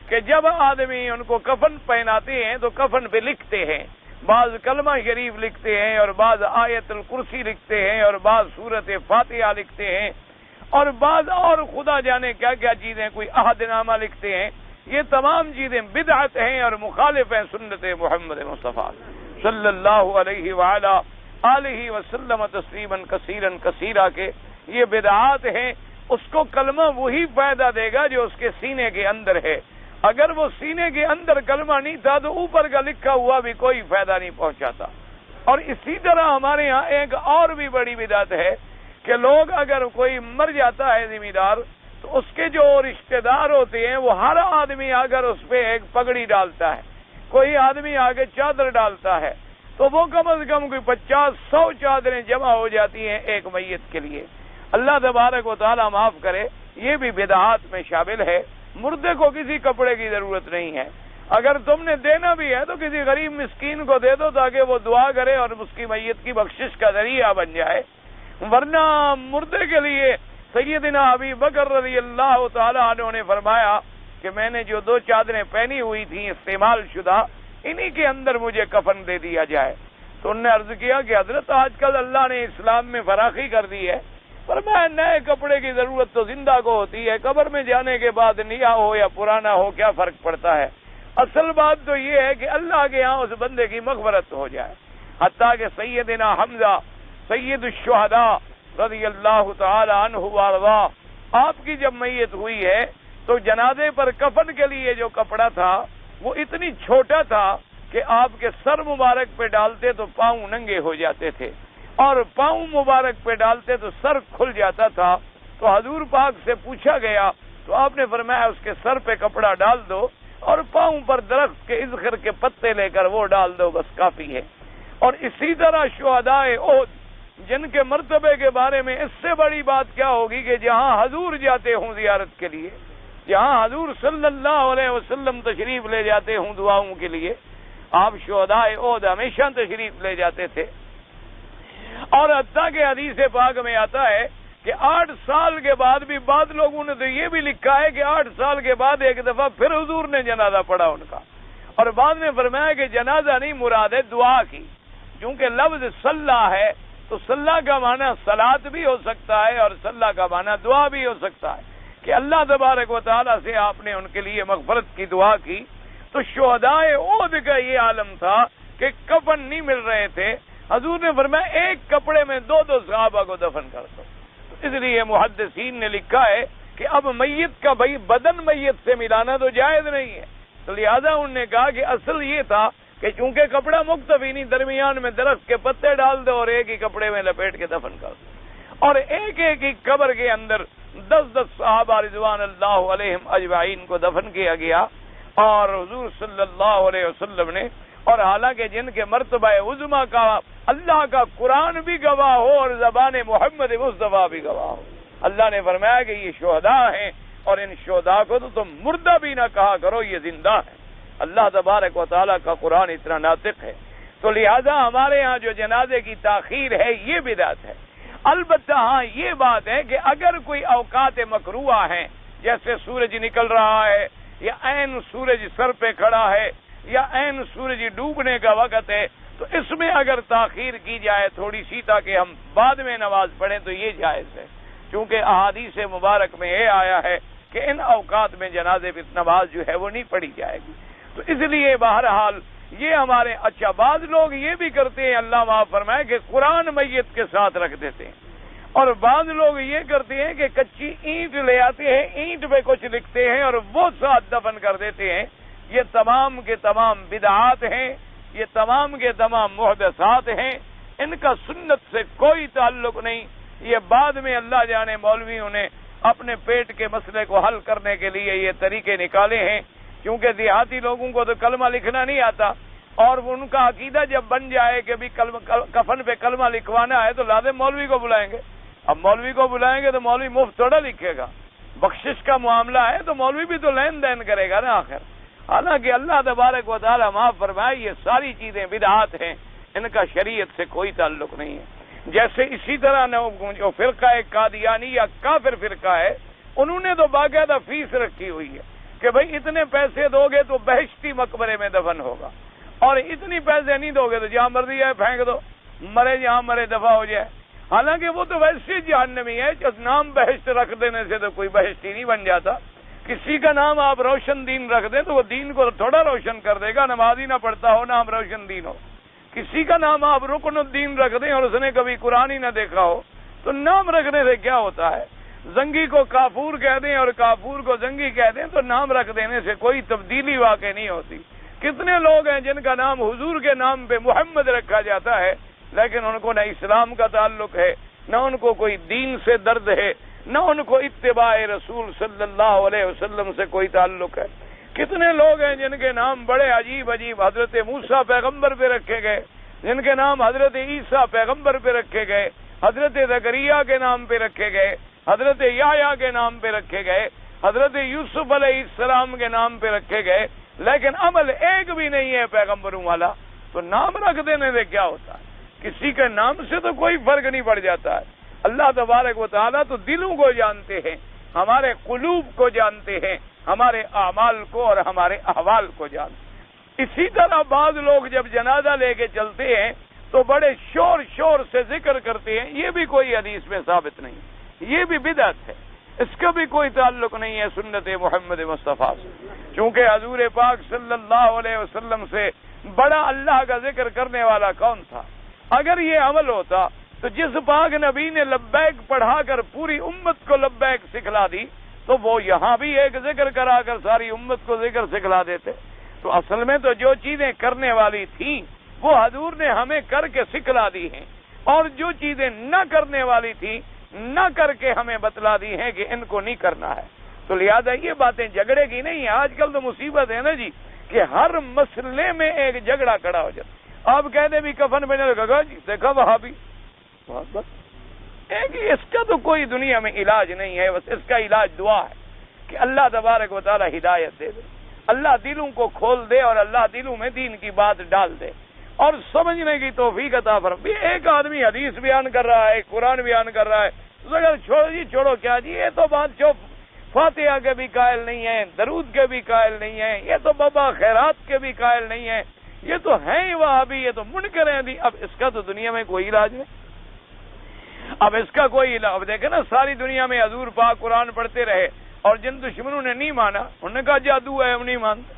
A: کہ جب آدمی ان کو کفن پہناتے ہیں تو کفن پہ لکھتے ہیں، بعض کلمہ شریف لکھتے ہیں، اور بعض آیت الکرسی لکھتے ہیں، اور بعض سورت فاتحہ لکھتے ہیں، اور بعض اور خدا جانے کیا کیا چیزیں، کوئی عہد نامہ لکھتے ہیں. یہ تمام چیزیں بدعت ہیں اور مخالف ہیں سنت محمد مصطفیٰ صلی اللہ علیہ وعلی آلہ وسلم تسلیما کثیرا کثیرا کے. یہ بدعات ہیں. اس کو کلمہ وہی فائدہ دے گا جو اس کے سینے کے اندر ہے. اگر وہ سینے کے اندر کلمہ نہیں تھا تو اوپر کا لکھا ہوا بھی کوئی فائدہ نہیں پہنچاتا. اور اسی طرح ہمارے ہاں ایک اور بھی بڑی بدعت ہے کہ لوگ اگر کوئی مر جاتا ہے ذمہ دار تو اس کے جو رشتہ دار ہوتے ہیں وہ ہر آدمی اگر اس پہ ایک پگڑی ڈالتا ہے، کوئی آدمی آگے چادر ڈالتا ہے، تو وہ کم از کم کوئی 50-100 چادریں جمع ہو جاتی ہیں ایک میت کے لیے. اللہ تبارک و تعالیٰ معاف کرے. یہ بھی بدعات میں شامل ہے. مردے کو کسی کپڑے کی ضرورت نہیں ہے. اگر تم نے دینا بھی ہے تو کسی غریب مسکین کو دے دو تاکہ وہ دعا کرے اور اس کی میت کی بخشش کا ذریعہ بن جائے. ورنہ مردے کے لیے سیدنا ابی بکر رضی اللہ تعالی عنہ نے فرمایا کہ میں نے جو 2 چادریں پہنی ہوئی تھیں استعمال شدہ، انہی کے اندر مجھے کفن دے دیا جائے. تو انہوں نے عرض کیا کہ حضرت آج کل اللہ نے اسلام میں فراخی کر دی ہے، فرمایا نئے کپڑے کی ضرورت تو زندہ کو ہوتی ہے، قبر میں جانے کے بعد نیا ہو یا پرانا ہو کیا فرق پڑتا ہے. اصل بات تو یہ ہے کہ اللہ کے ہاں اس بندے کی مغفرت ہو جائے. حتیٰ کہ سیدنا حمزہ سید الشہداء رضی اللہ تعالی عنہ وارضا، آپ کی جب میت ہوئی ہے تو جنازے پر کفن کے لیے جو کپڑا تھا وہ اتنی چھوٹا تھا کہ آپ کے سر مبارک پہ ڈالتے تو پاؤں ننگے ہو جاتے تھے، اور پاؤں مبارک پہ ڈالتے تو سر کھل جاتا تھا. تو حضور پاک سے پوچھا گیا تو آپ نے فرمایا اس کے سر پہ کپڑا ڈال دو اور پاؤں پر درخت کے اذخر کے پتے لے کر وہ ڈال دو، بس کافی ہے۔ اور اسی طرح شہدائے احد جن کے مرتبے کے بارے میں اس سے بڑی بات کیا ہوگی کہ جہاں حضور جاتے ہوں زیارت کے لیے، جہاں حضور صلی اللہ علیہ وسلم تشریف لے جاتے ہوں دعاؤں کے لیے، آپ شہدائے احد ہمیشہ تشریف لے جاتے تھے۔ اور حتیٰ کہ حدیث پاک میں آتا ہے کہ 8 سال کے بعد بھی بعض لوگوں نے تو یہ بھی لکھا ہے کہ 8 سال کے بعد ایک دفعہ پھر حضور نے جنازہ پڑھا ان کا، اور بعد میں فرمایا کہ جنازہ نہیں مراد ہے دعا کی، چونکہ لفظ صلی ہے تو صلی کا معنی صلات بھی ہو سکتا ہے اور صلی کا معنی دعا بھی ہو سکتا ہے، کہ اللہ تبارک و تعالیٰ سے آپ نے ان کے لیے مغفرت کی دعا کی۔ تو شہدائے احد کا یہ عالم تھا کہ کفن نہیں مل رہے تھے، حضور نے فرمایا ایک کپڑے میں 2 صحابہ کو دفن کر دو۔ اس لیے محدثین نے لکھا ہے کہ اب میت کا بھائی بدن میت سے ملانا تو جائز نہیں ہے، تو لہذا انہوں نے کہا کہ اصل یہ تھا کہ چونکہ کپڑا مکتفی نہیں، درمیان میں درخت کے پتے ڈال دو اور ایک ہی کپڑے میں لپیٹ کے دفن کر دو، اور ایک ایک ہی قبر کے اندر 10 صحابہ رضوان اللہ علیہم اجمعین کو دفن کیا گیا۔ اور حضور صلی اللہ علیہ وسلم نے، اور حالانکہ جن کے مرتبہ عظمیٰ کا اللہ کا قرآن بھی گواہ ہو اور زبان محمد مصطفیٰ بھی گواہ ہو، اللہ نے فرمایا کہ یہ شہداء ہیں، اور ان شہداء کو تو تم مردہ بھی نہ کہا کرو، یہ زندہ ہیں۔ اللہ تبارک و تعالیٰ کا قرآن اتنا ناطق ہے، تو لہذا ہمارے ہاں جو جنازے کی تاخیر ہے یہ بدعت ہے۔ البتہ ہاں یہ بات ہے کہ اگر کوئی اوقات مکروہ ہیں، جیسے سورج نکل رہا ہے یا عین سورج سر پہ کھڑا ہے یا عین سورج ڈوبنے کا وقت ہے، تو اس میں اگر تاخیر کی جائے تھوڑی سی تاکہ ہم بعد میں نماز پڑھیں تو یہ جائز ہے، چونکہ احادیث مبارک میں یہ آیا ہے کہ ان اوقات میں جنازے پہ نماز جو ہے وہ نہیں پڑھی جائے گی۔ تو اس لیے بہرحال یہ ہمارے اچھا بعض لوگ یہ بھی کرتے ہیں، اللہ معاف فرمائے، کہ قرآن میت کے ساتھ رکھ دیتے ہیں، اور بعض لوگ یہ کرتے ہیں کہ کچی اینٹ لے آتے ہیں، اینٹ پہ کچھ لکھتے ہیں اور وہ ساتھ دفن کر دیتے ہیں۔ یہ تمام کے تمام بدعات ہیں، یہ تمام کے تمام محدثات ہیں، ان کا سنت سے کوئی تعلق نہیں۔ یہ بعد میں اللہ جانے مولویوں نے اپنے پیٹ کے مسئلے کو حل کرنے کے لیے یہ طریقے نکالے ہیں، کیونکہ دیہاتی لوگوں کو تو کلمہ لکھنا نہیں آتا، اور ان کا عقیدہ جب بن جائے کہ بھی کفن پہ کلمہ لکھوانا ہے تو لازم مولوی کو بلائیں گے۔ اب مولوی کو بلائیں گے تو مولوی مفت تھوڑا لکھے گا، بخشش کا معاملہ ہے تو مولوی بھی تو لین دین کرے گا نا آخر۔ حالانکہ اللہ تبارک و تعالی معاف فرمائے یہ ساری چیزیں بدعات ہیں، ان کا شریعت سے کوئی تعلق نہیں ہے۔ جیسے اسی طرح جو فرقہ قادیانی یا کافر فرقہ ہے، انہوں نے تو باقاعدہ فیس رکھی ہوئی ہے کہ بھئی اتنے پیسے دو گے تو بہشتی مقبرے میں دفن ہوگا، اور اتنی پیسے نہیں دو گے تو جہاں مرضی ہے پھینک دو، مرے جہاں مرے دفع ہو جائے۔ حالانکہ وہ تو ویسے جہنمی ہے، جس نام بہشت رکھ دینے سے تو کوئی بہشتی نہیں بن جاتا۔ کسی کا نام آپ روشن دین رکھ دیں تو وہ دین کو تھوڑا روشن کر دے گا، نماز ہی نہ پڑھتا ہو نام روشن دین ہو۔ کسی کا نام آپ رکن الدین رکھ دیں اور اس نے کبھی قرآن ہی نہ دیکھا ہو تو نام رکھنے سے کیا ہوتا ہے؟ زنگی کو کافور کہہ دیں اور کافور کو زنگی کہہ دیں تو نام رکھ دینے سے کوئی تبدیلی واقع نہیں ہوتی۔ کتنے لوگ ہیں جن کا نام حضور کے نام پہ محمد رکھا جاتا ہے، لیکن ان کو نہ اسلام کا تعلق ہے، نہ ان کو کوئی دین سے درد ہے، نہ ان کو اتباع رسول صلی اللہ علیہ وسلم سے کوئی تعلق ہے۔ کتنے لوگ ہیں جن کے نام بڑے عجیب عجیب حضرت موسیٰ پیغمبر پہ رکھے گئے، جن کے نام حضرت عیسیٰ پیغمبر پہ رکھے گئے، حضرت زکریا کے نام پہ رکھے گئے، حضرت یحییٰ کے نام پہ رکھے گئے، حضرت یوسف علیہ السلام کے نام پہ رکھے گئے، لیکن عمل ایک بھی نہیں ہے پیغمبروں والا، تو نام رکھ دینے سے کیا ہوتا ہے؟ کسی کے نام سے تو کوئی فرق نہیں پڑ جاتا ہے۔ اللہ تبارک و تعالیٰ تو دلوں کو جانتے ہیں، ہمارے قلوب کو جانتے ہیں، ہمارے اعمال کو اور ہمارے احوال کو جانتے ہیں۔ اسی طرح بعض لوگ جب جنازہ لے کے چلتے ہیں تو بڑے شور شور سے ذکر کرتے ہیں، یہ بھی کوئی حدیث میں ثابت نہیں، یہ بھی بدعت ہے، اس کا بھی کوئی تعلق نہیں ہے سنت محمد مصطفیٰ سے، چونکہ حضور پاک صلی اللہ علیہ وسلم سے بڑا اللہ کا ذکر کرنے والا کون تھا؟ اگر یہ عمل ہوتا تو جس پاک نبی نے لبیک پڑھا کر پوری امت کو لبیک سکھلا دی تو وہ یہاں بھی ایک ذکر کرا کر ساری امت کو ذکر سکھلا دیتے۔ تو اصل میں تو جو چیزیں کرنے والی تھیں وہ حضور نے ہمیں کر کے سکھلا دی ہیں، اور جو چیزیں نہ کرنے والی تھیں نہ کر کے ہمیں بتلا دی ہیں کہ ان کو نہیں کرنا ہے۔ تو لہٰذا یہ باتیں جھگڑے کی نہیں ہیں. آج کل تو مصیبت ہے نا جی کہ ہر مسئلے میں ایک جھگڑا کھڑا ہو جاتا. آپ کہتے بھی کفن پہنے لگا جی دیکھا وہاں بھی بس اس کا تو کوئی دنیا میں علاج نہیں ہے. بس اس کا علاج دعا ہے کہ اللہ تبارک و تعالی ہدایت دے دے, اللہ دلوں کو کھول دے اور اللہ دلوں میں دین کی بات ڈال دے اور سمجھنے کی توفیق عطا فرمائے. ایک آدمی حدیث بیان کر رہا ہے, قرآن بیان کر رہا ہے, چھوڑو کیا جی, یہ تو بات فاتحہ کے بھی قائل نہیں ہے, درود کے بھی قائل نہیں ہے, یہ تو بابا خیرات کے بھی قائل نہیں ہے, یہ تو ہیں ہی وہابی, یہ تو منکر ہیں بھی. اب اس کا تو دنیا میں کوئی علاج نہیں. اب اس کا کوئی علاج, اب دیکھیں نا ساری دنیا میں حضور پاک قرآن پڑھتے رہے اور جن دشمنوں نے نہیں مانا انہوں نے کہا جادو ہے, ہم نہیں مانتے.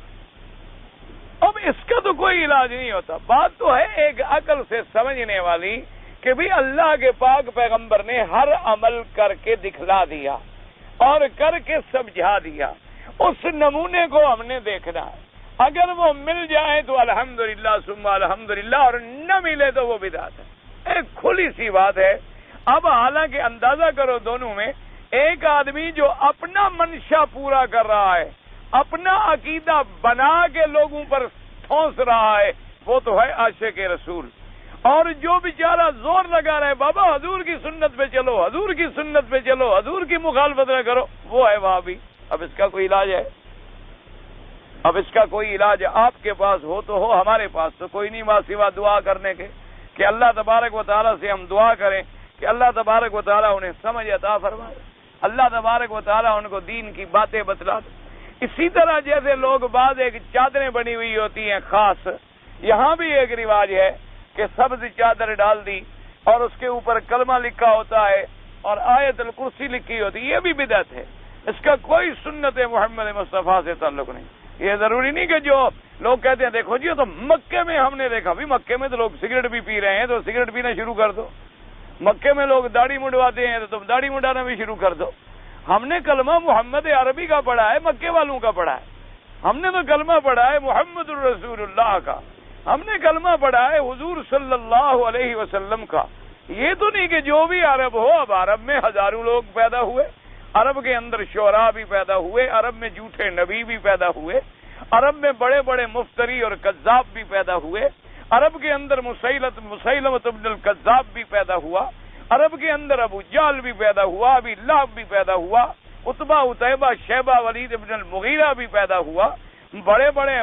A: اب اس کا تو کوئی علاج نہیں ہوتا. بات تو ہے ایک عقل سے سمجھنے والی کہ بھی اللہ کے پاک پیغمبر نے ہر عمل کر کے دکھلا دیا اور کر کے سمجھا دیا. اس نمونے کو ہم نے دیکھنا ہے. اگر وہ مل جائے تو الحمدللہ ثم الحمدللہ, اور نہ ملے تو وہ بدعت ہے. ایک کھلی سی بات ہے. اب حالانکہ اندازہ کرو دونوں میں, ایک آدمی جو اپنا منشا پورا کر رہا ہے, اپنا عقیدہ بنا کے لوگوں پر ٹھونس رہا ہے, وہ تو ہے عاشق رسول. اور جو بیچارہ زور لگا رہا ہے بابا حضور کی سنت پہ چلو, حضور کی سنت پہ چلو, حضور کی مخالفت نہ کرو, وہ ہے وہابی. اب اس کا کوئی علاج ہے؟ اب اس کا کوئی علاج آپ کے پاس ہو تو ہو, ہمارے پاس تو کوئی نہیں, ماں سوا دعا کرنے کے کہ اللہ تبارک و تعالیٰ سے ہم دعا کریں کہ اللہ تبارک و تعالیٰ انہیں سمجھ عطا فرمائے, اللہ تبارک و تعالیٰ ان کو دین کی باتیں بتلا دے. اسی طرح جیسے لوگ بعض ایک چادریں بنی ہوئی ہوتی ہیں خاص, یہاں بھی ایک رواج ہے کہ سبز چادر ڈال دی اور اس کے اوپر کلمہ لکھا ہوتا ہے اور آیت الکرسی لکھی ہوتی ہے. یہ بھی بدعت ہے. اس کا کوئی سنت محمد مصطفیٰ سے تعلق نہیں. یہ ضروری نہیں کہ جو لوگ کہتے ہیں دیکھو جی تو مکے میں ہم نے دیکھا, بھی مکے میں تو لوگ سگریٹ بھی پی رہے ہیں تو سگریٹ پینا شروع کر دو. مکے میں لوگ داڑھی منڈواتے ہیں تو تم داڑھی منڈانا بھی شروع کر دو. ہم نے کلمہ محمد عربی کا پڑھا ہے, مکے والوں کا پڑھا ہے. ہم نے تو کلمہ پڑھا ہے محمد الرسول اللہ کا, ہم نے کلمہ پڑھا ہے حضور صلی اللہ علیہ وسلم کا. یہ تو نہیں کہ جو بھی عرب ہو. اب عرب میں ہزاروں لوگ پیدا ہوئے, عرب کے اندر شعراء بھی پیدا ہوئے, عرب میں جھوٹے نبی بھی پیدا ہوئے, عرب میں بڑے بڑے مفتری اور کذاب بھی پیدا ہوئے, عرب کے اندر مسیلمۃ ابن الکذاب بھی پیدا ہوا, عرب کے اندر ابو جہل بھی پیدا ہوا, ابی لہب بھی پیدا ہوا, عتبہ عتیبہ شیبہ ولید ابن المغیرہ بھی پیدا ہوا, بڑے بڑے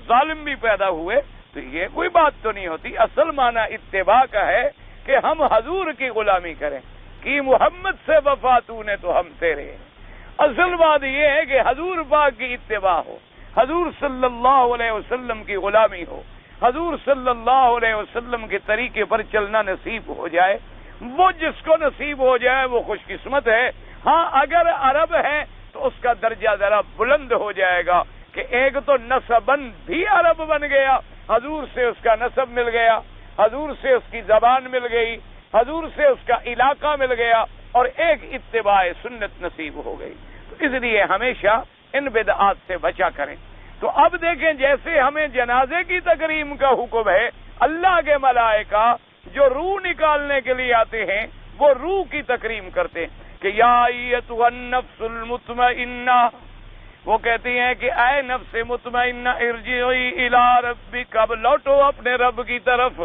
A: ظالم بھی پیدا ہوئے. تو یہ کوئی بات تو نہیں ہوتی. اصل معنی اتباع کا ہے کہ ہم حضور کی غلامی کریں, کہ محمد سے وفا تو نے تو ہم تیرے. اصل بات یہ ہے کہ حضور پاک کی اتباع ہو, حضور صلی اللہ علیہ وسلم کی غلامی ہو, حضور صلی اللہ علیہ وسلم کے طریقے پر چلنا نصیب ہو جائے. وہ جس کو نصیب ہو جائے وہ خوش قسمت ہے. ہاں اگر عرب ہے تو اس کا درجہ ذرا بلند ہو جائے گا کہ ایک تو نسباً بھی عرب بن گیا, حضور سے اس کا نسب مل گیا, حضور سے اس کی زبان مل گئی, حضور سے اس کا علاقہ مل گیا, اور ایک اتباع سنت نصیب ہو گئی. تو اس لیے ہمیشہ ان بدعات سے بچا کریں. تو اب دیکھیں جیسے ہمیں جنازے کی تکریم کا حکم ہے, اللہ کے ملائکہ جو روح نکالنے کے لیے آتے ہیں وہ روح کی تکریم کرتے ہیں کہ یا ایتھا النفس المطمئنہ. وہ کہتی ہیں کہ اے نفس مطمئنہ ارجعی الی ربک, اب لوٹو اپنے رب کی طرف.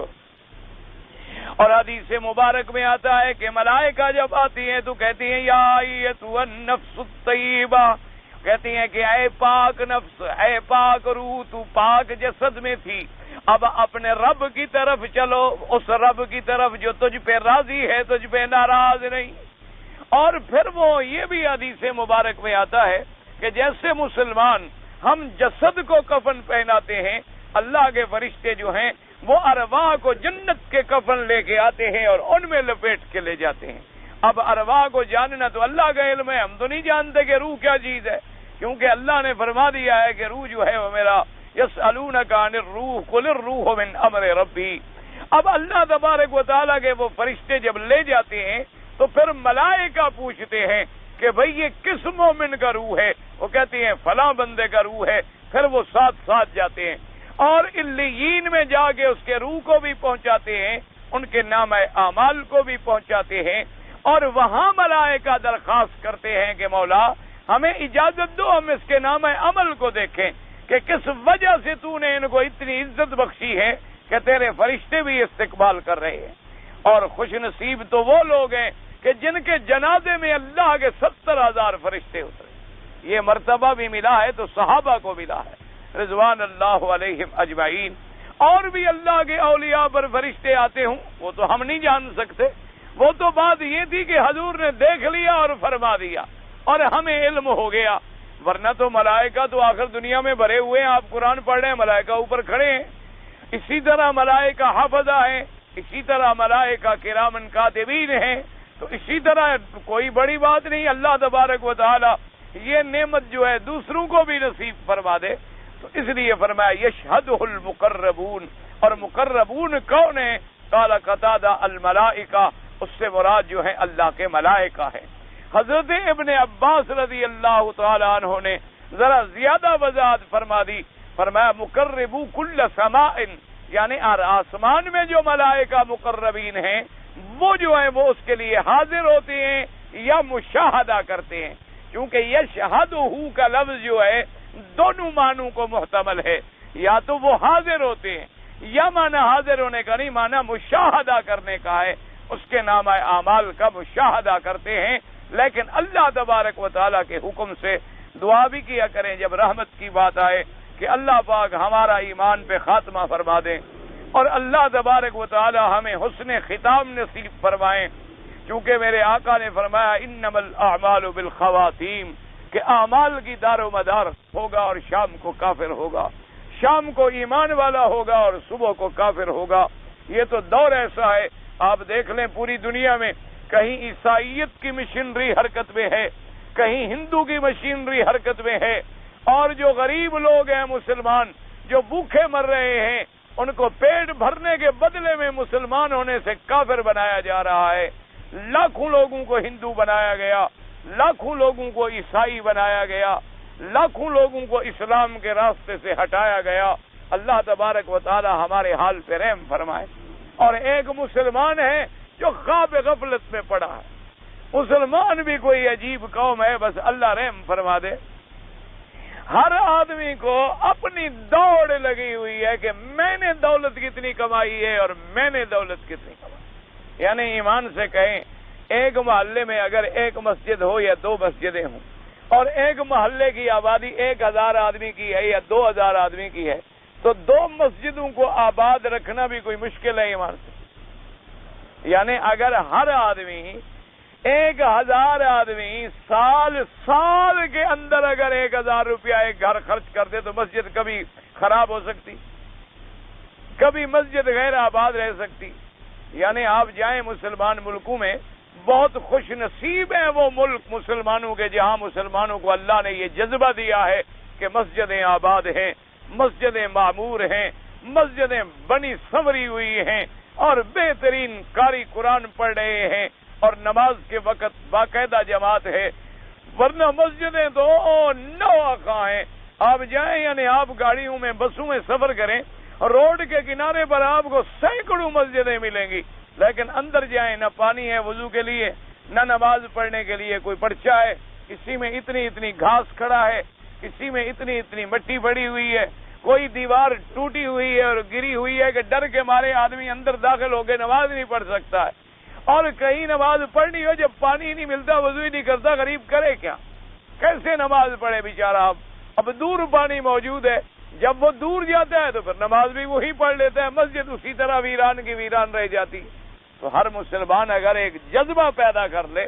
A: اور حدیث مبارک میں آتا ہے کہ ملائکہ جب آتی ہیں تو کہتی ہیں یا ایتھا النفس الطیبہ, کہتی ہیں کہ اے پاک نفس, اے پاک روح, تو پاک جسد میں تھی, اب اپنے رب کی طرف چلو, اس رب کی طرف جو تجھ پہ راضی ہے, تجھ پہ ناراض نہیں. اور پھر وہ یہ بھی حدیث مبارک میں آتا ہے کہ جیسے مسلمان ہم جسد کو کفن پہناتے ہیں, اللہ کے فرشتے جو ہیں وہ ارواح کو جنت کے کفن لے کے آتے ہیں اور ان میں لپیٹ کے لے جاتے ہیں. اب ارواح کو جاننا تو اللہ کا علم ہے, ہم تو نہیں جانتے کہ روح کیا چیز ہے, کیونکہ اللہ نے فرما دیا ہے کہ روح جو ہے وہ میرا, یسألونک عن الروح قل الروح من امر ربی. اب اللہ تبارک و تعالیٰ کے وہ فرشتے جب لے جاتے ہیں تو پھر ملائکہ پوچھتے ہیں کہ بھئی یہ کس مومن کا روح ہے, وہ کہتے ہیں فلاں بندے کا روح ہے. پھر وہ ساتھ ساتھ جاتے ہیں اور علیین میں جا کے اس کے روح کو بھی پہنچاتے ہیں, ان کے نام اعمال کو بھی پہنچاتے ہیں, اور وہاں ملائکہ درخواست کرتے ہیں کہ مولا ہمیں اجازت دو ہم اس کے نام عمل کو دیکھیں کہ کس وجہ سے تو نے ان کو اتنی عزت بخشی ہے کہ تیرے فرشتے بھی استقبال کر رہے ہیں۔ اور خوش نصیب تو وہ لوگ ہیں کہ جن کے جنازے میں اللہ کے 70,000 فرشتے اترے۔ یہ مرتبہ بھی ملا ہے تو صحابہ کو ملا ہے رضوان اللہ علیہم اجمعین۔ اور بھی اللہ کے اولیاء پر فرشتے آتے ہوں وہ تو ہم نہیں جان سکتے، وہ تو بات یہ تھی کہ حضور نے دیکھ لیا اور فرما دیا اور ہمیں علم ہو گیا، ورنہ تو ملائکہ تو آخر دنیا میں بھرے ہوئے ہیں۔ آپ قرآن پڑھ رہے ہیں، ملائکہ اوپر کھڑے ہیں، اسی طرح ملائکہ حافظہ ہیں، اسی طرح ملائکہ کرامن کاتبین ہیں، تو اسی طرح کوئی بڑی بات نہیں۔ اللہ تبارک و تعالی یہ نعمت جو ہے دوسروں کو بھی نصیب فرما دے، تو اس لیے فرمایا یشہدہ المقربون۔ اور مقربون کون ہیں؟ قال قتادہ الملائکہ، اس سے مراد جو ہے اللہ کے ملائکہ ہیں۔ حضرت ابن عباس رضی اللہ تعالی عنہ نے ذرا زیادہ وضاحت فرما دی، فرمایا مقربو کل سماء، یعنی آسمان میں جو ملائکہ مقربین ہیں وہ جو ہیں وہ اس کے لیے حاضر ہوتے ہیں یا مشاہدہ کرتے ہیں، کیونکہ یشہدہ کا لفظ جو ہے دونوں معنوں کو محتمل ہے، یا تو وہ حاضر ہوتے ہیں یا معنی حاضر ہونے کا نہیں، معنی مشاہدہ کرنے کا ہے، اس کے نام اعمال کا مشاہدہ کرتے ہیں۔ لیکن اللہ تبارک و تعالیٰ کے حکم سے دعا بھی کیا کریں جب رحمت کی بات آئے کہ اللہ پاک ہمارا ایمان پہ خاتمہ فرما دیں، اور اللہ تبارک و تعالیٰ ہمیں حسن ختام نصیب فرمائیں، کیونکہ میرے آقا نے فرمایا انما الاعمال بالخواتیم، کہ اعمال کی دار و مدار ہوگا اور شام کو کافر ہوگا، شام کو ایمان والا ہوگا اور صبح کو کافر ہوگا۔ یہ تو دور ایسا ہے، آپ دیکھ لیں پوری دنیا میں کہیں عیسائیت کی مشینری حرکت میں ہے، کہیں ہندو کی مشینری حرکت میں ہے، اور جو غریب لوگ ہیں مسلمان جو بھوکے مر رہے ہیں ان کو پیٹ بھرنے کے بدلے میں مسلمان ہونے سے کافر بنایا جا رہا ہے۔ لاکھوں لوگوں کو ہندو بنایا گیا، لاکھوں لوگوں کو عیسائی بنایا گیا، لاکھوں لوگوں کو اسلام کے راستے سے ہٹایا گیا۔ اللہ تبارک و تعالی ہمارے حال پہ رحم فرمائے۔ اور ایک مسلمان ہے جو خواب غفلت میں پڑا ہے۔ مسلمان بھی کوئی عجیب قوم ہے، بس اللہ رحم فرما دے۔ ہر آدمی کو اپنی دوڑ لگی ہوئی ہے کہ میں نے دولت کتنی کمائی ہے اور میں نے دولت کتنی کمائی، یعنی ایمان سے کہیں ایک محلے میں اگر ایک مسجد ہو یا 2 مسجدیں ہوں، اور ایک محلے کی آبادی 1000 آدمی کی ہے یا 2000 آدمی کی ہے، تو 2 مسجدوں کو آباد رکھنا بھی کوئی مشکل ہے ایمان سے۔ یعنی اگر ہر آدمی 1000 آدمی سال کے اندر اگر 1000 روپیہ ایک گھر خرچ کر دے تو مسجد کبھی خراب ہو سکتی، کبھی مسجد غیر آباد رہ سکتی۔ یعنی آپ جائیں مسلمان ملکوں میں، بہت خوش نصیب ہیں وہ ملک مسلمانوں کے جہاں مسلمانوں کو اللہ نے یہ جذبہ دیا ہے کہ مسجدیں آباد ہیں، مسجدیں معمور ہیں، مسجدیں بنی سنوری ہوئی ہیں، اور بہترین قاری قرآن پڑھ رہے ہیں، اور نماز کے وقت باقاعدہ جماعت ہے۔ ورنہ مسجدیں تو نو ہیں، آپ جائیں یعنی آپ گاڑیوں میں بسوں میں سفر کریں، روڈ کے کنارے پر آپ کو سینکڑوں مسجدیں ملیں گی، لیکن اندر جائیں نہ پانی ہے وضو کے لیے، نہ نماز پڑھنے کے لیے کوئی پرچہ ہے، کسی میں اتنی گھاس کھڑا ہے، کسی میں اتنی مٹی پڑی ہوئی ہے، کوئی دیوار ٹوٹی ہوئی ہے اور گری ہوئی ہے کہ ڈر کے مارے آدمی اندر داخل ہو کے نماز نہیں پڑھ سکتا ہے، اور کہیں نماز پڑھنی ہو جب پانی نہیں ملتا وضو ہی نہیں کرتا، غریب کرے کیا، کیسے نماز پڑھے بیچارہ؟ اب دور پانی موجود ہے، جب وہ دور جاتا ہے تو پھر نماز بھی وہی پڑھ لیتا ہے، مسجد اسی طرح ویران کی ویران رہ جاتی ہے۔ تو ہر مسلمان اگر ایک جذبہ پیدا کر لے،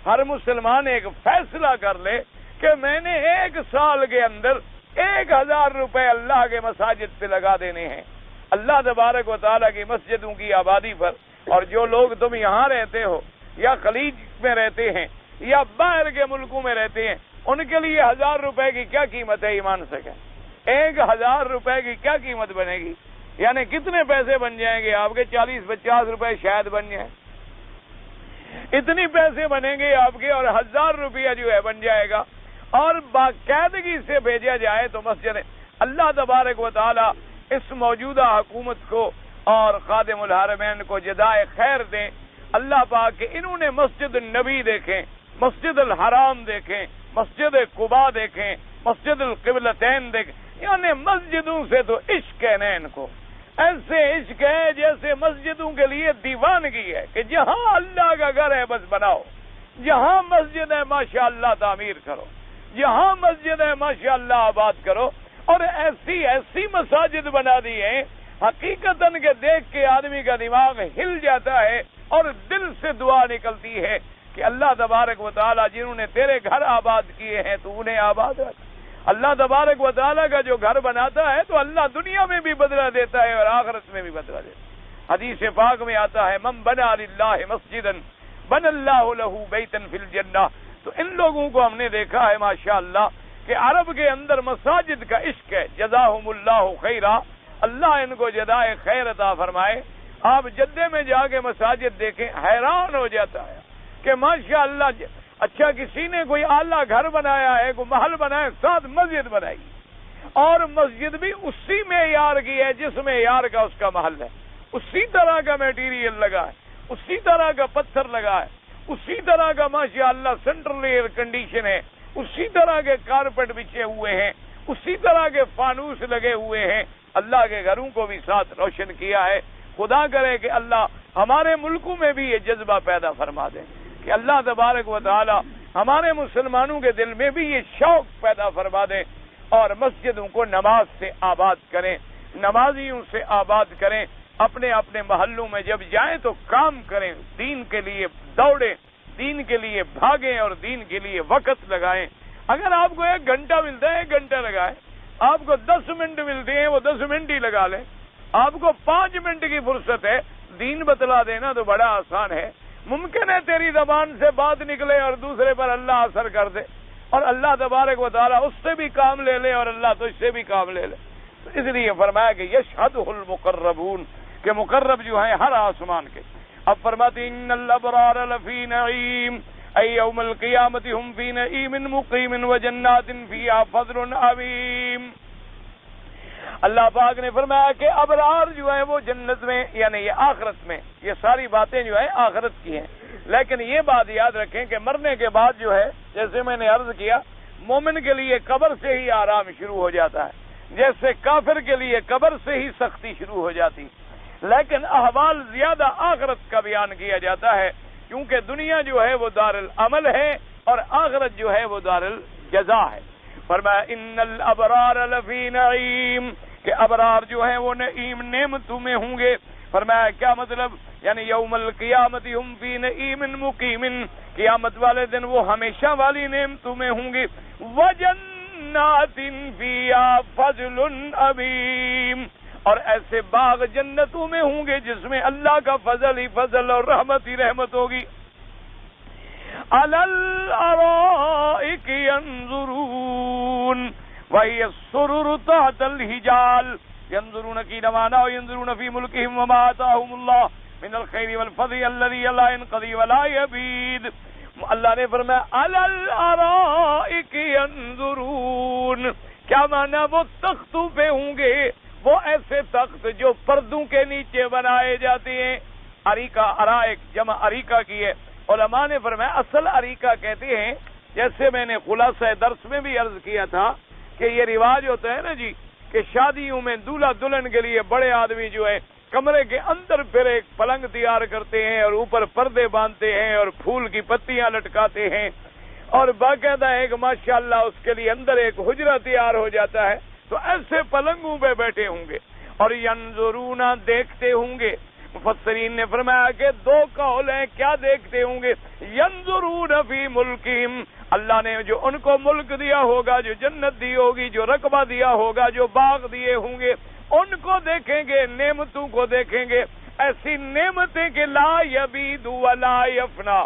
A: ہر مسلمان ایک فیصلہ کر لے کہ میں نے 1 سال کے اندر 1000 روپے اللہ کے مساجد پہ لگا دینے ہیں، اللہ تبارک و تعالیٰ کی مسجدوں کی آبادی پر۔ اور جو لوگ تم یہاں رہتے ہو یا خلیج میں رہتے ہیں یا باہر کے ملکوں میں رہتے ہیں، ان کے لیے 1000 روپے کی کیا قیمت ہے ایمان سے کہ 1000 روپے کی کیا قیمت بنے گی؟ یعنی کتنے پیسے بن جائیں گے آپ کے؟ 40-50 روپے شاید بن جائیں، اتنی پیسے بنیں گے آپ کے، اور 1000 روپیہ جو ہے بن جائے گا، اور باقاعدگی سے بھیجا جائے تو مسجد۔ اللہ تبارک و تعالی اس موجودہ حکومت کو اور خادم الحرمین کو جزائے خیر دیں۔ اللہ پاک کہ انہوں نے مسجد النبی دیکھیں، مسجد الحرام دیکھیں، مسجد قباء دیکھیں، مسجد القبلتین دیکھیں، یعنی مسجدوں سے تو عشق ہے نین کو، ایسے عشق ہے جیسے مسجدوں کے لیے دیوانگی ہے کہ جہاں اللہ کا گھر ہے بس بناؤ، جہاں مسجد ہے ماشاءاللہ تعمیر کرو، جہاں مسجد ہے ماشاءاللہ آباد کرو، اور ایسی ایسی مساجد بنا دی ہیں حقیقتاً کہ دیکھ کے آدمی کا دماغ ہل جاتا ہے اور دل سے دعا نکلتی ہے کہ اللہ تبارک و تعالیٰ جنہوں نے تیرے گھر آباد کیے ہیں تو انہیں آباد رکھ۔ اللہ تبارک و تعالیٰ کا جو گھر بناتا ہے تو اللہ دنیا میں بھی بدلہ دیتا ہے اور آخرت میں بھی بدلہ دیتا ہے۔ حدیث پاک میں آتا ہے من بنا للہ مسجدا بن اللہ لہ بیتا فی الجنہ۔ تو ان لوگوں کو ہم نے دیکھا ہے ماشاءاللہ کہ عرب کے اندر مساجد کا عشق ہے، جزاہم اللہ خیرا، اللہ ان کو جزائے خیر عطا فرمائے۔ آپ جدے میں جا کے مساجد دیکھیں، حیران ہو جاتا ہے کہ ماشاءاللہ اچھا کسی نے کوئی اعلیٰ گھر بنایا ہے، کوئی محل بنایا، ساتھ مسجد بنائی، اور مسجد بھی اسی معیار کی ہے جس معیار کا اس کا محل ہے، اسی طرح کا میٹیریل لگا ہے، اسی طرح کا پتھر لگا ہے، اسی طرح کا ماشاءاللہ سینٹرل ایئر کنڈیشن ہے، اسی طرح کے کارپٹ بچھے ہوئے ہیں، اسی طرح کے فانوس لگے ہوئے ہیں۔ اللہ کے گھروں کو بھی ساتھ روشن کیا ہے۔ خدا کرے کہ اللہ ہمارے ملکوں میں بھی یہ جذبہ پیدا فرما دے کہ اللہ تبارک و تعالی ہمارے مسلمانوں کے دل میں بھی یہ شوق پیدا فرما دے اور مسجدوں کو نماز سے آباد کریں، نمازیوں سے آباد کریں، اپنے اپنے محلوں میں جب جائیں تو کام کریں، دین کے لیے دوڑیں، دین کے لیے بھاگیں اور دین کے لیے وقت لگائیں۔ اگر آپ کو 1 گھنٹہ ملتا ہے 1 گھنٹہ لگائیں، آپ کو 10 منٹ ملتے ہیں وہ 10 منٹ ہی لگا لیں، آپ کو 5 منٹ کی فرصت ہے، دین بتلا دینا تو بڑا آسان ہے۔ ممکن ہے تیری زبان سے بات نکلے اور دوسرے پر اللہ اثر کر دے اور اللہ تبارک و تعالیٰ اس سے بھی کام لے لے اور اللہ تجھ سے بھی کام لے لے۔ تو اس لیے فرمایا کہ یشہدہ المقربون، کہ مقرب جو ہیں ہر آسمان کے۔ اب فرماتے ان الابرار لفی نعیم ای یوم القیامت ہم فی نعیم مقیم وجنات فیہا فضل عظیم۔ اللہ پاک نے فرمایا کہ ابرار جو ہیں وہ جنت میں، یعنی یہ آخرت میں، یہ ساری باتیں جو ہیں آخرت کی ہیں، لیکن یہ بات یاد رکھیں کہ مرنے کے بعد جو ہے، جیسے میں نے عرض کیا، مومن کے لیے قبر سے ہی آرام شروع ہو جاتا ہے، جیسے کافر کے لیے قبر سے ہی سختی شروع ہو جاتی، لیکن احوال زیادہ آخرت کا بیان کیا جاتا ہے، کیونکہ دنیا جو ہے وہ دار العمل ہے اور آخرت جو ہے وہ دار الجزا ہے۔ فرمایا ان الابرار لفی نعیم، کہ ابرار جو ہیں وہ نعیم نعمتوں میں ہوں گے۔ فرمایا کیا مطلب؟ یعنی یوم القیامت ہم فی نعیم مقیم، قیامت والے دن وہ ہمیشہ والی نعمتوں میں ہوں گے۔ وجنات فیہا فضل عظیم، اور ایسے باغ جنتوں میں ہوں گے جس میں اللہ کا فضل ہی فضل اور رحمت ہی رحمت ہوگی۔ علی الارائک ینظرون وہی السرر تحت الحجال ینظرون کی نمانا ینظرون فی ملکہم وما آتاہم اللہ من الخیر والفضل الذی لا ينقضی ولا یبید۔ اللہ نے فرمایا علی الارائک ینظرون، کیا معنی؟ وہ تختوں پہ ہوں گے، وہ ایسے تخت جو پردوں کے نیچے بنائے جاتے ہیں۔ اریکہ، ارائک جمع اریکہ کی ہے۔ علماء نے فرمایا اصل اریکہ کہتے ہیں، جیسے میں نے خلاصہ درس میں بھی عرض کیا تھا کہ یہ رواج ہوتا ہے نا جی کہ شادیوں میں دولہا دلہن کے لیے بڑے آدمی جو ہے کمرے کے اندر پھر ایک پلنگ تیار کرتے ہیں اور اوپر پردے باندھتے ہیں اور پھول کی پتیاں لٹکاتے ہیں اور باقاعدہ ایک ماشاءاللہ اس کے لیے اندر ایک حجرہ تیار ہو جاتا ہے۔ تو ایسے پلنگوں پہ بیٹھے ہوں گے اور ینظرون دیکھتے ہوں گے۔ مفسرین نے فرمایا کہ 2 قول ہیں، کیا دیکھتے ہوں گے؟ ینظرون فی ملکہم، اللہ نے جو ان کو ملک دیا ہوگا، جو جنت دی ہوگی، جو رقبہ دیا ہوگا، جو باغ دیے ہوں گے، ان کو دیکھیں گے، نعمتوں کو دیکھیں گے، ایسی نعمتیں کہ لا یبید ولا یفنا،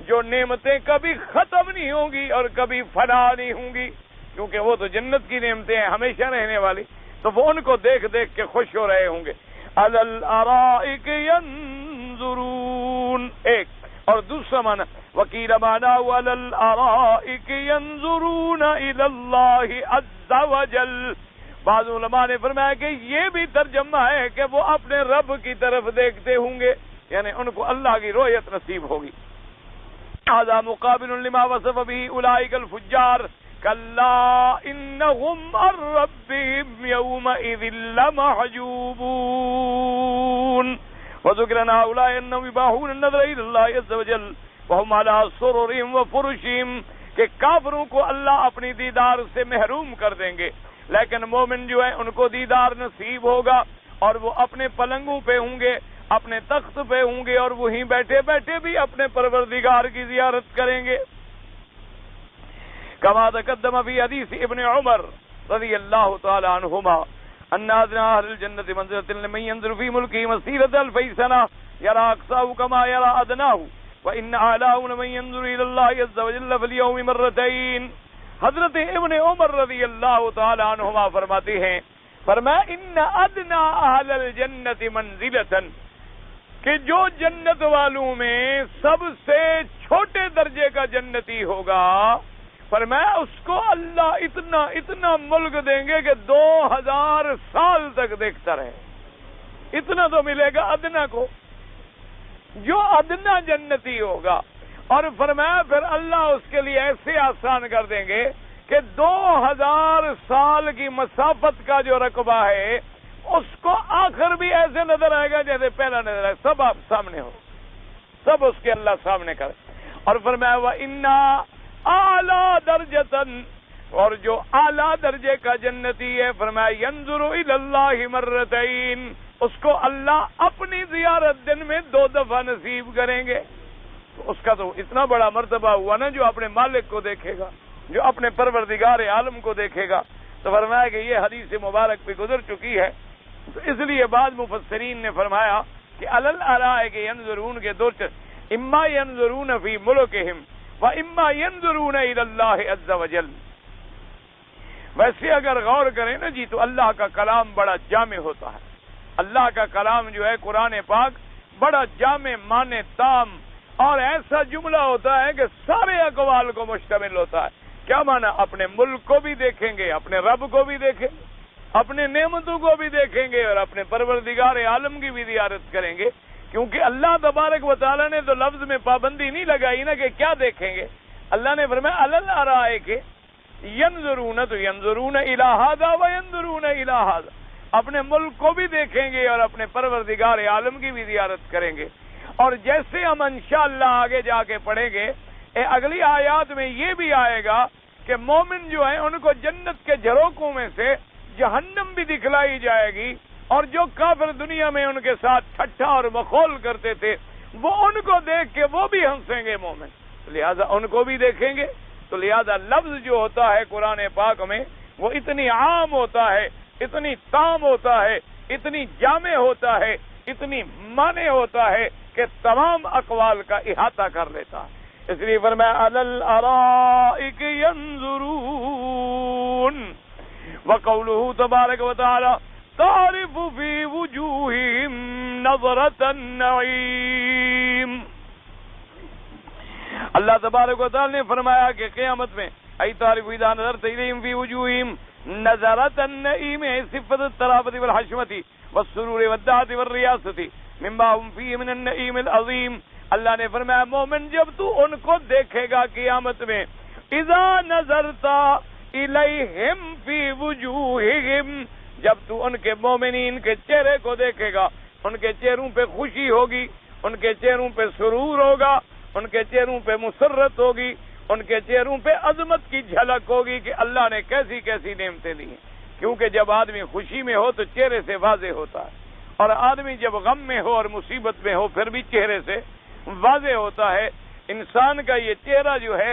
A: جو نعمتیں کبھی ختم نہیں ہوں گی اور کبھی فنا نہیں ہوں گی، کیونکہ وہ تو جنت کی نعمتیں ہیں ہمیشہ رہنے والی، تو وہ ان کو دیکھ دیکھ کے خوش ہو رہے ہوں گے۔ علی الارائک ینظرون، ایک، اور دوسرا معنی وکیل معنی علی الارائک ینظرون الی اللہ عز وجل۔ بعض علماء نے فرمایا کہ یہ بھی ترجمہ ہے کہ وہ اپنے رب کی طرف دیکھتے ہوں گے، یعنی ان کو اللہ کی رؤیت نصیب ہوگی۔ هذا مقابل لما وصف به أولئك الفجار كلا إنهم عن ربهم يومئذ لمحجوبون وذكر هؤلاء أنهم يباحون النظر إلى الله عز وجل وهم على سررهم وفرشهم کہ کافروں کو اللہ اپنی دیدار سے محروم کر دیں گے، لیکن مومن جو ہے ان کو دیدار نصیب ہوگا اور وہ اپنے پلنگوں پہ ہوں گے، اپنے تخت پہ ہوں گے اور وہیں بیٹھے بیٹھے بھی اپنے پروردگار کی زیارت کریں گے۔ کما تقدم فی حدیث ابن عمر رضی اللہ تعالی عنہما ان ادنى اهل الجنة منزلة لمن ينظر في ملكه مسيرة 1000 سنة يرى اقصاه كما يرى ادناه وان اعلاه لمن ينظر الى الله عز وجل في اليوم مرتين۔ حضرت ابن عمر رضی اللہ تعالی عنہما فرماتے ہیں، فرمایا ان ادنى اهل الجنة منزلة، کہ جو جنت والوں میں سب سے چھوٹے درجے کا جنتی ہوگا، فرمایا اس کو اللہ اتنا ملک دیں گے کہ 2000 سال تک دیکھتا رہے، اتنا تو ملے گا ادنا کو، جو ادنا جنتی ہوگا۔ اور فرمایا پھر اللہ اس کے لیے ایسے آسان کر دیں گے کہ 2000 سال کی مسافت کا جو رقبہ ہے اس کو آخر بھی ایسے نظر آئے گا جیسے پہلا نظر آئے، سب آپ سامنے ہو، سب اس کے اللہ سامنے کرے۔ اور فرمایا وَإِنَّا اعلیٰ درجتاً، اور جو اعلیٰ درجے کا جنتی ہے، فرمایا ينظر الى اللہ مرتين، اس کو اللہ اپنی زیارت دن میں 2 دفعہ نصیب کریں گے۔ تو اس کا تو اتنا بڑا مرتبہ ہوا نا، جو اپنے مالک کو دیکھے گا، جو اپنے پروردگار عالم کو دیکھے گا۔ تو فرمایا کہ یہ حدیث مبارک پہ گزر چکی ہے، تو اس لیے بعض مفسرین نے فرمایا کہ علی الارائک ینظرون کے 2 اما ینظرون فی ملکہم وَإِمَّا يَنظُرُونَ إِلَى اللَّهِ عَزَّ وَجَلَّ۔ ویسے اگر غور کریں نا جی، تو اللہ کا کلام بڑا جامع ہوتا ہے۔ اللہ کا کلام جو ہے قرآن پاک بڑا جامع معنی تام اور ایسا جملہ ہوتا ہے کہ سارے اقوال کو مشتمل ہوتا ہے۔ کیا معنی؟ اپنے ملک کو بھی دیکھیں گے، اپنے رب کو بھی دیکھیں گے، اپنے نعمتوں کو بھی دیکھیں گے اور اپنے پروردگار عالم کی بھی زیارت کریں گے، کیونکہ اللہ تبارک و تعالیٰ نے تو لفظ میں پابندی نہیں لگائی نا کہ کیا دیکھیں گے۔ اللہ نے فرمایا علی الارائک ینظرون، تو ینظرون الی ھذا وینظرون الی ھذا، اپنے ملک کو بھی دیکھیں گے اور اپنے پروردگار عالم کی بھی زیارت کریں گے۔ اور جیسے ہم انشاءاللہ آگے جا کے پڑھیں گے، اگلی آیات میں یہ بھی آئے گا کہ مومن جو ہیں ان کو جنت کے جھروکوں میں سے جہنم بھی دکھلائی جائے گی، اور جو کافر دنیا میں ان کے ساتھ ٹھٹھا اور مخول کرتے تھے وہ ان کو دیکھ کے وہ بھی ہنسیں گے مومن، لہذا ان کو بھی دیکھیں گے۔ تو لہذا لفظ جو ہوتا ہے قرآن پاک میں وہ اتنی عام ہوتا ہے، اتنی تام ہوتا ہے، اتنی جامع ہوتا ہے، اتنی معنی ہوتا ہے کہ تمام اقوال کا احاطہ کر لیتا ہے۔ اس لیے فرمایا علی الارائک ینظرون، وقولہ تبارک و تعالی تعرف فی وجوہہم نظرۃ النعیم۔ اللہ تبارک و تعالی نے فرمایا کہ قیامت میں ای تعرف اذا نظرت الیہم فی وجوہہم نظرۃ النعیم، صفت الطرافۃ والحشمۃ والسرور والدعۃ والریاست مما هم فیہ من النعیم العظیم۔ اللہ نے فرمایا مومن جب تو ان کو دیکھے گا قیامت میں، اذا نظرت الیہم فی وجوہہم، جب تو ان کے مومنین کے چہرے کو دیکھے گا، ان کے چہروں پہ خوشی ہوگی، ان کے چہروں پہ سرور ہوگا، ان کے چہروں پہ مسرت ہوگی، ان کے چہروں پہ عظمت کی جھلک ہوگی کہ اللہ نے کیسی کیسی نعمتیں دی ہیں۔ کیونکہ جب آدمی خوشی میں ہو تو چہرے سے واضح ہوتا ہے، اور آدمی جب غم میں ہو اور مصیبت میں ہو پھر بھی چہرے سے واضح ہوتا ہے۔ انسان کا یہ چہرہ جو ہے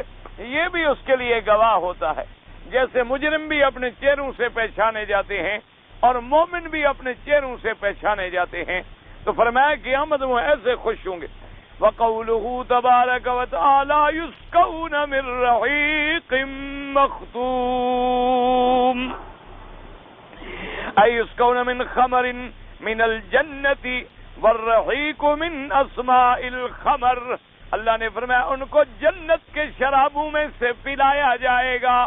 A: یہ بھی اس کے لیے گواہ ہوتا ہے، جیسے مجرم بھی اپنے چہروں سے پہچانے جاتے ہیں اور مومن بھی اپنے چہروں سے پہچانے جاتے ہیں۔ تو فرمایا قیامت میں ایسے خوش ہوں گے۔ وَقَوْلُهُ تَبَارَكَ وَتَعَالَى يُسْقَوْنَ مِن رَّحِيقٍ مَّخْتُومٍ، أي يُسْقَوْنَ مِن خَمَرٍ مِّنَ الْجَنَّةِ وَالرَّحِيقُ مِنْ أَسْمَاءِ الْخَمَرِ۔ اللہ نے فرمایا ان کو جنت کے شرابوں میں سے پلایا جائے گا۔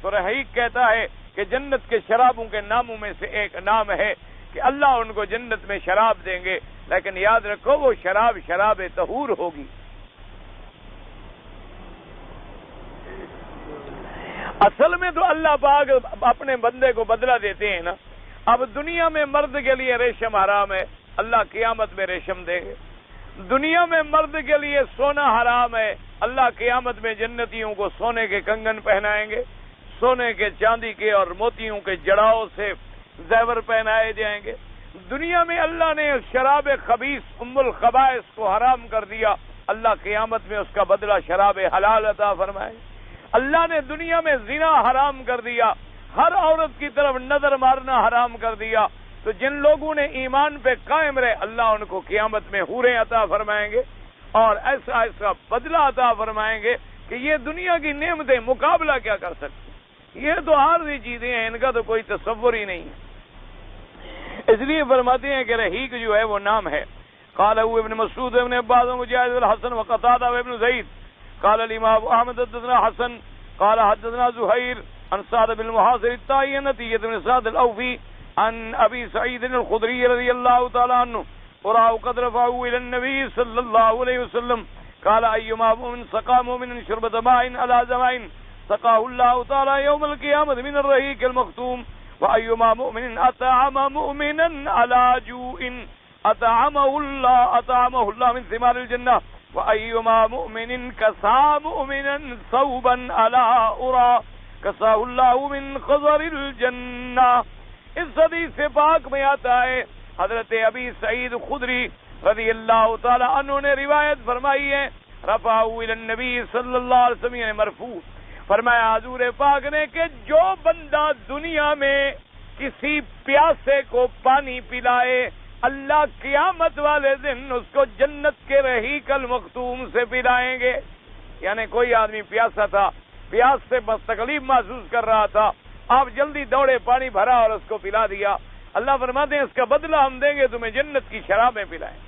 A: تو رحیق کہتا ہے کہ جنت کے شرابوں کے ناموں میں سے ایک نام ہے کہ اللہ ان کو جنت میں شراب دیں گے، لیکن یاد رکھو وہ شراب طہور ہوگی، اصل میں تو اللہ پاک اپنے بندے کو بدلہ دیتے ہیں نا. اب دنیا میں مرد کے لیے ریشم حرام ہے، اللہ قیامت میں ریشم دیں گے. دنیا میں مرد کے لیے سونا حرام ہے، اللہ قیامت میں جنتیوں کو سونے کے کنگن پہنائیں گے، سونے کے چاندی کے اور موتیوں کے جڑاؤں سے زیور پہنائے جائیں گے. دنیا میں اللہ نے شراب خبیث ام الخبائث کو حرام کر دیا، اللہ قیامت میں اس کا بدلہ شراب حلال عطا فرمائے. اللہ نے دنیا میں زنا حرام کر دیا، ہر عورت کی طرف نظر مارنا حرام کر دیا. تو جن لوگوں نے ایمان پہ قائم رہے اللہ ان کو قیامت میں حوریں عطا فرمائیں گے اور ایسا ایسا بدلہ عطا فرمائیں گے کہ یہ دنیا کی نعمتیں مقابلہ کیا کر سکتی. یہ تو عارضی چیزیں ہیں، ان کا تو کوئی تصور ہی نہیں ہے. اس لیے فرماتے ہیں کہ رحیق جو ہے وہ نام ہے. قال ابن مسعود ابن عباس مجاہد الحسن وقتادہ وابن زید قال الامام احمد حدثنا حسن قال حدثنا زهير عن سعد بن المحاصر الطائي نتيجة بن سعد الأوفي عن أبي سعيد الخدري رضي الله تعالى عنه وراه قد رفعه إلى النبي صلى الله عليه وسلم قال أيما مؤمن سقى مؤمنا شربة ماء على زماء سقاه الله تعالى يوم القيامة من الرهيق المختوم وأيما مؤمن أطعم مؤمنا على جوع أطعمه الله من ثمار الجنة وأيما مؤمن كسى مؤمنا ثوبا على أرى كساه الله من خضر الجنة. اس حدیث پاک میں آتا ہے حضرت ابی سعید خدری رضی اللہ تعالی عنہ نے روایت فرمائی ہے، رفعہ الی النبی صلی اللہ علیہ وسلم، نے مرفوع فرمایا حضور پاک نے کہ جو بندہ دنیا میں کسی پیاسے کو پانی پلائے اللہ قیامت والے دن اس کو جنت کے رحیق المختوم سے پلائیں گے. یعنی کوئی آدمی پیاسا تھا، پیاس سے بس تکلیف محسوس کر رہا تھا، آپ جلدی دوڑے پانی بھرا اور اس کو پلا دیا. اللہ فرماتے ہیں اس کا بدلہ ہم دیں گے، تمہیں جنت کی شرابیں پلائیں.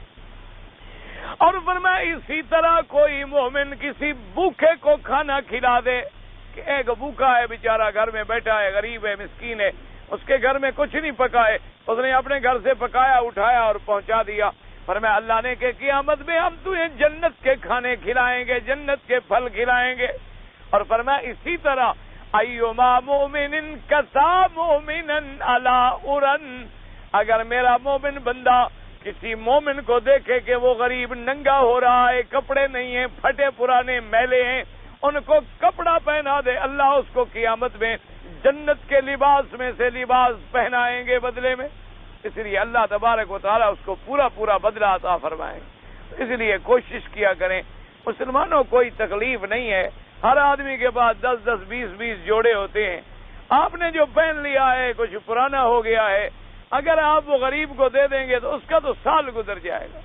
A: اور فرمایا اسی طرح کوئی مومن کسی بھوکے کو کھانا کھلا دے، کہ ایک بھوکا ہے بیچارہ گھر میں بیٹھا ہے، غریب ہے، مسکین ہے، اس کے گھر میں کچھ نہیں پکائے، اس نے اپنے گھر سے پکایا اٹھایا اور پہنچا دیا. فرمایا اللہ نے کہ قیامت میں ہم تجھے جنت کے کھانے کھلائیں گے، جنت کے پھل کھلائیں گے. اور فرمایا اسی طرح ایما مومن کسا مومنا علی ارن، اگر میرا مومن بندہ کسی مومن کو دیکھے کہ وہ غریب ننگا ہو رہا ہے، کپڑے نہیں ہیں، پھٹے پرانے میلے ہیں، ان کو کپڑا پہنا دے، اللہ اس کو قیامت میں جنت کے لباس میں سے لباس پہنائیں گے بدلے میں. اس لیے اللہ تبارک و تعالیٰ اس کو پورا پورا بدلہ عطا فرمائیں. اس لیے کوشش کیا کریں. مسلمانوں کوئی تکلیف نہیں ہے، ہر آدمی کے پاس 10-10 20-20 جوڑے ہوتے ہیں. آپ نے جو پہن لیا ہے کچھ پرانا ہو گیا ہے، اگر آپ وہ غریب کو دے دیں گے تو اس کا تو سال گزر جائے گا.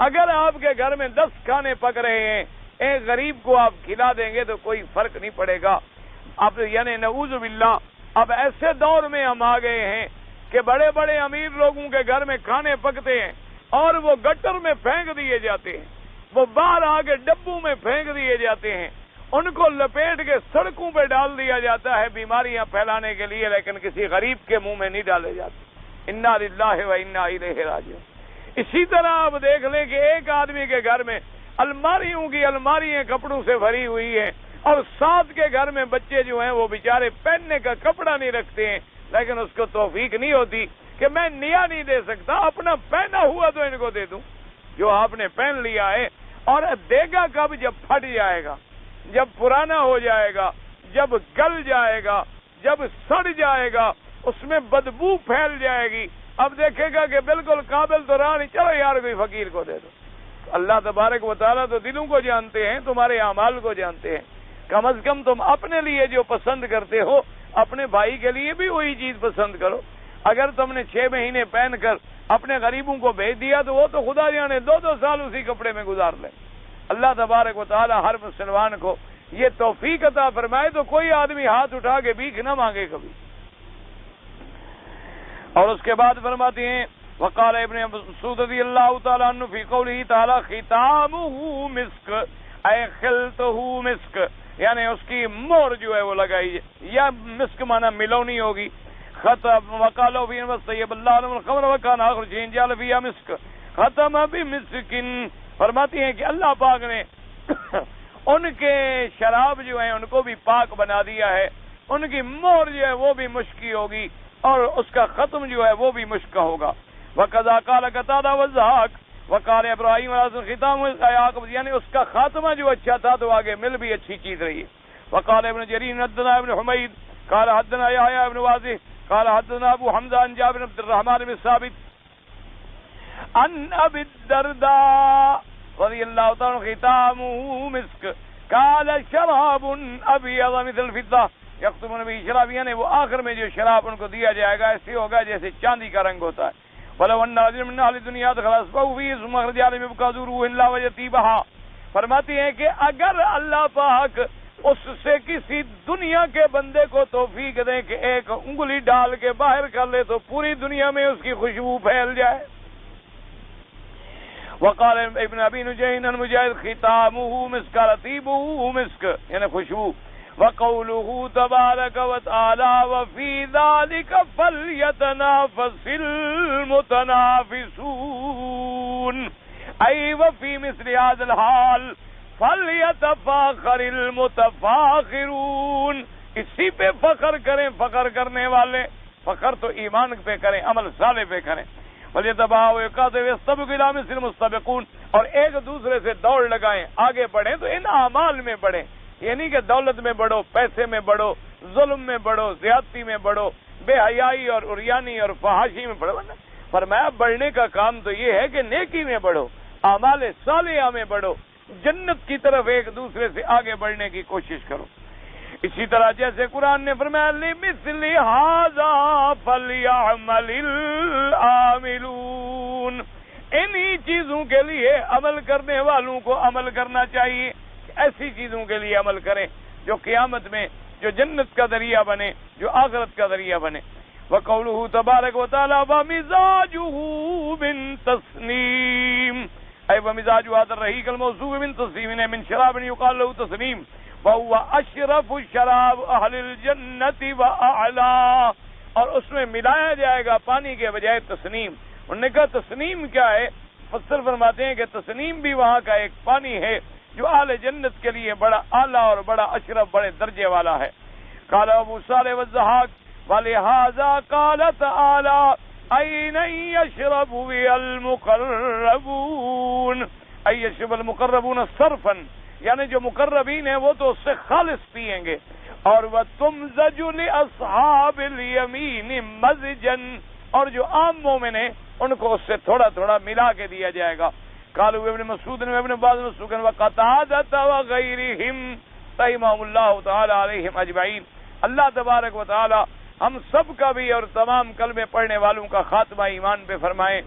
A: اگر آپ کے گھر میں 10 کھانے پک رہے ہیں، ایک غریب کو آپ کھلا دیں گے تو کوئی فرق نہیں پڑے گا. اب یعنی نعوذ باللہ اب ایسے دور میں ہم آ گئے ہیں کہ بڑے بڑے امیر لوگوں کے گھر میں کھانے پکتے ہیں اور وہ گٹر میں پھینک دیے جاتے ہیں، وہ باہر آگے ڈبوں میں پھینک دیے جاتے ہیں، ان کو لپیٹ کے سڑکوں پہ ڈال دیا جاتا ہے بیماریاں پھیلانے کے لیے، لیکن کسی غریب کے منہ میں نہیں ڈالے جاتے. انا للہ و انا الیہ راجعون. اسی طرح آپ دیکھ لیں کہ ایک آدمی کے گھر میں الماریوں کی الماریاں کپڑوں سے بھری ہوئی ہیں اور ساتھ کے گھر میں بچے جو ہیں وہ بیچارے پہننے کا کپڑا نہیں رکھتے ہیں، لیکن اس کو توفیق نہیں ہوتی کہ میں نیا نہیں دے سکتا، اپنا پہنا ہوا تو ان کو دے دوں جو آپ نے پہن لیا ہے. اور دے گا کب؟ جب پھٹ جائے گا، جب پرانا ہو جائے گا، جب گل جائے گا، جب سڑ جائے گا، اس میں بدبو پھیل جائے گی. اب دیکھے گا کہ بالکل قابل تو رہا نہیں، چلو یار کوئی فقیر کو دے دو. اللہ تبارک و تعالیٰ تو دلوں کو جانتے ہیں، تمہارے اعمال کو جانتے ہیں. کم از کم تم اپنے لیے جو پسند کرتے ہو اپنے بھائی کے لیے بھی وہی چیز پسند کرو. اگر تم نے 6 مہینے پہن کر اپنے غریبوں کو بھیج دیا تو وہ تو خدا جانے 2-2 سال اسی کپڑے میں گزار لیں. اللہ تبارک و تعالی ہر مسلمان کو یہ توفیق عطا فرمائے تو کوئی آدمی ہاتھ اٹھا کے بھیک نہ مانگے کبھی. اور اس کے بعد فرماتے ہیں وقال ابن مسعود رضی اللہ تعالی عنہ فی قوله تعالی ختامہ مسک اے خلطہ مسک، یعنی اس کی مہر جو ہے وہ لگائی، یا مسک مانا ملونی ہوگی. ختم وقالوا فی طیب اللہ علیہ الخمر وکان آخر شیء جعل فیہا مسک ختم بمسکن. فرماتی ہیں کہ اللہ پاک نے ان کے شراب جو ہیں ان کو بھی پاک بنا دیا ہے ان کی مہر جو ہے وہ بھی مشک کی ہوگی اور اس کا ختم جو ہے وہ بھی مشک کا ہوگا. وَقَذَا قَالَ قَتَادَةُ وَالضَّحَاكُ وَقَالَ إِبْرَاهِيمُ الْخِتَامُ یعنی اس کا خاتمہ جو اچھا تھا تو آگے مل بھی اچھی چیز رہی ہے. وقال ابن جرير حدثنا ابن حميد قال حدثنا يحيى بن واضح قال حدثنا ابو حمزه عن جابر بن عبد الرحمن بن ثابت عن ابي الدرداء رضي الله تعالى عنه ختامه مسك قال شراب ابيض مثل الفضه يختمون به شراب یعنی وہ آخر میں جو شراب ان کو دیا جائے گا ایسے ہوگا جیسے چاندی کا رنگ ہوتا ہے. ولو ان رجل من اهل الدنيا دخل اصبعه فيه ثم خرج عليه يبقى ذوره الا ويطيبها فرماتی ہیں کہ اگر اللہ پاک اس سے کسی دنیا کے بندے کو توفیق دیں کہ ایک انگلی ڈال کے باہر کر لے تو پوری دنیا میں اس کی خوشبو پھیل جائے. وقال ابن ابی نجیح المجاہد ختامه مسک رطیبه مسک یعنی خوشبو. وقوله تبارک وتعالی وفی ذلک فلیتنافس المتنافسون ای وفی مثل هذا الحال فَلْيَتَفَاخَرِ الْمُتَفَاخِرُونَ اسی پہ فخر کریں فخر کرنے والے. فخر تو ایمان پہ کریں عمل صالح پہ کریں. وَلْيَتَبَاهُ وَيَقَاتِلُ وَيَسْتَبِقُوا إِلَىٰ مِثْلِ الْمُسْتَبِقُونَ اور ایک دوسرے سے دوڑ لگائیں آگے بڑھیں تو ان اعمال میں بڑھیں. یہ نہیں کہ دولت میں بڑھو پیسے میں بڑھو ظلم میں بڑھو زیادتی میں بڑھو بے حیائی اور عریانی اور فحاشی میں بڑھو. فرمایا بڑھنے کا کام تو یہ ہے کہ نیکی میں بڑھو اعمال صالحہ میں بڑھو جنت کی طرف ایک دوسرے سے آگے بڑھنے کی کوشش کرو. اسی طرح جیسے قرآن نے فرمایا لِمِثْلِ هَذَا فَلْيَعْمَلِ الْعَامِلُونَ انہی چیزوں کے لیے عمل کرنے والوں کو عمل کرنا چاہیے. ایسی چیزوں کے لیے عمل کریں جو قیامت میں جو جنت کا ذریعہ بنے جو آخرت کا ذریعہ بنے. وَقَوْلُهُ تَبَارَكَ وَتَعَالَى وَمِزَاجُهُ مِن تَسْنِيمٍ أي ومزاج هذا الرهيق الموصوف من تسنيم من شراب يقال له تسنيم وهو أشرف شراب أهل الجنة وأعلى اور اس میں ملایا جائے گا پانی کے بجائے تسنیم. انہوں نے کہا تسنیم کیا ہے؟ مفسر فرماتے ہیں کہ تسنیم بھی وہاں کا ایک پانی ہے جو اہل جنت کے لیے بڑا اعلیٰ اور بڑا اشرف بڑے درجے والا ہے. قال ابو صالح والضحاك ولهذا قال تعالى أين يشرب المقربون أي يشرب المقربون صرفا یعنی جو مقربین ہیں وہ تو اس سے خالص پیئیں گے. اور وَتُمْزَجُ لِأَصْحَابِ الْيَمِينِ مَزْجًا اور جو عام مومن ہیں ان کو اس سے تھوڑا تھوڑا ملا کے دیا جائے گا. قالوا ابن مسعود وابن عباس مسعود وقتادة وغيرهم رحمهم الله تعالى عليهم اجمعین. اللہ تبارک و تعالی ہم سب کا بھی اور تمام کلمے پڑھنے والوں کا خاتمہ ایمان پہ فرمائیں.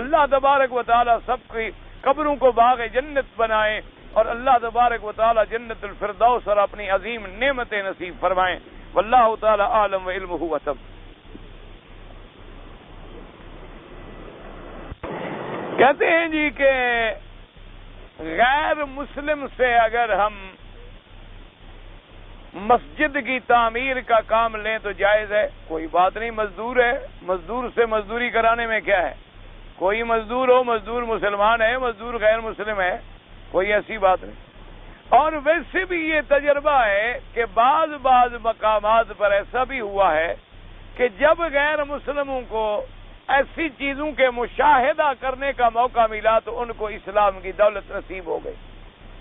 A: اللہ تبارک و تعالی سب کی قبروں کو باغ جنت بنائیں اور اللہ تبارک و تعالی جنت الفردوس اور اپنی عظیم نعمتیں نصیب فرمائیں. واللہ تعالی عالم وعلمہ وتب. کہتے ہیں جی کہ غیر مسلم سے اگر ہم مسجد کی تعمیر کا کام لیں تو جائز ہے. کوئی بات نہیں. مزدور ہے مزدور سے مزدوری کرانے میں کیا ہے؟ کوئی مزدور ہو مزدور مسلمان ہے مزدور غیر مسلم ہے کوئی ایسی بات نہیں. اور ویسے بھی یہ تجربہ ہے کہ بعض مقامات پر ایسا بھی ہوا ہے کہ جب غیر مسلموں کو ایسی چیزوں کے مشاہدہ کرنے کا موقع ملا تو ان کو اسلام کی دولت نصیب ہو گئی.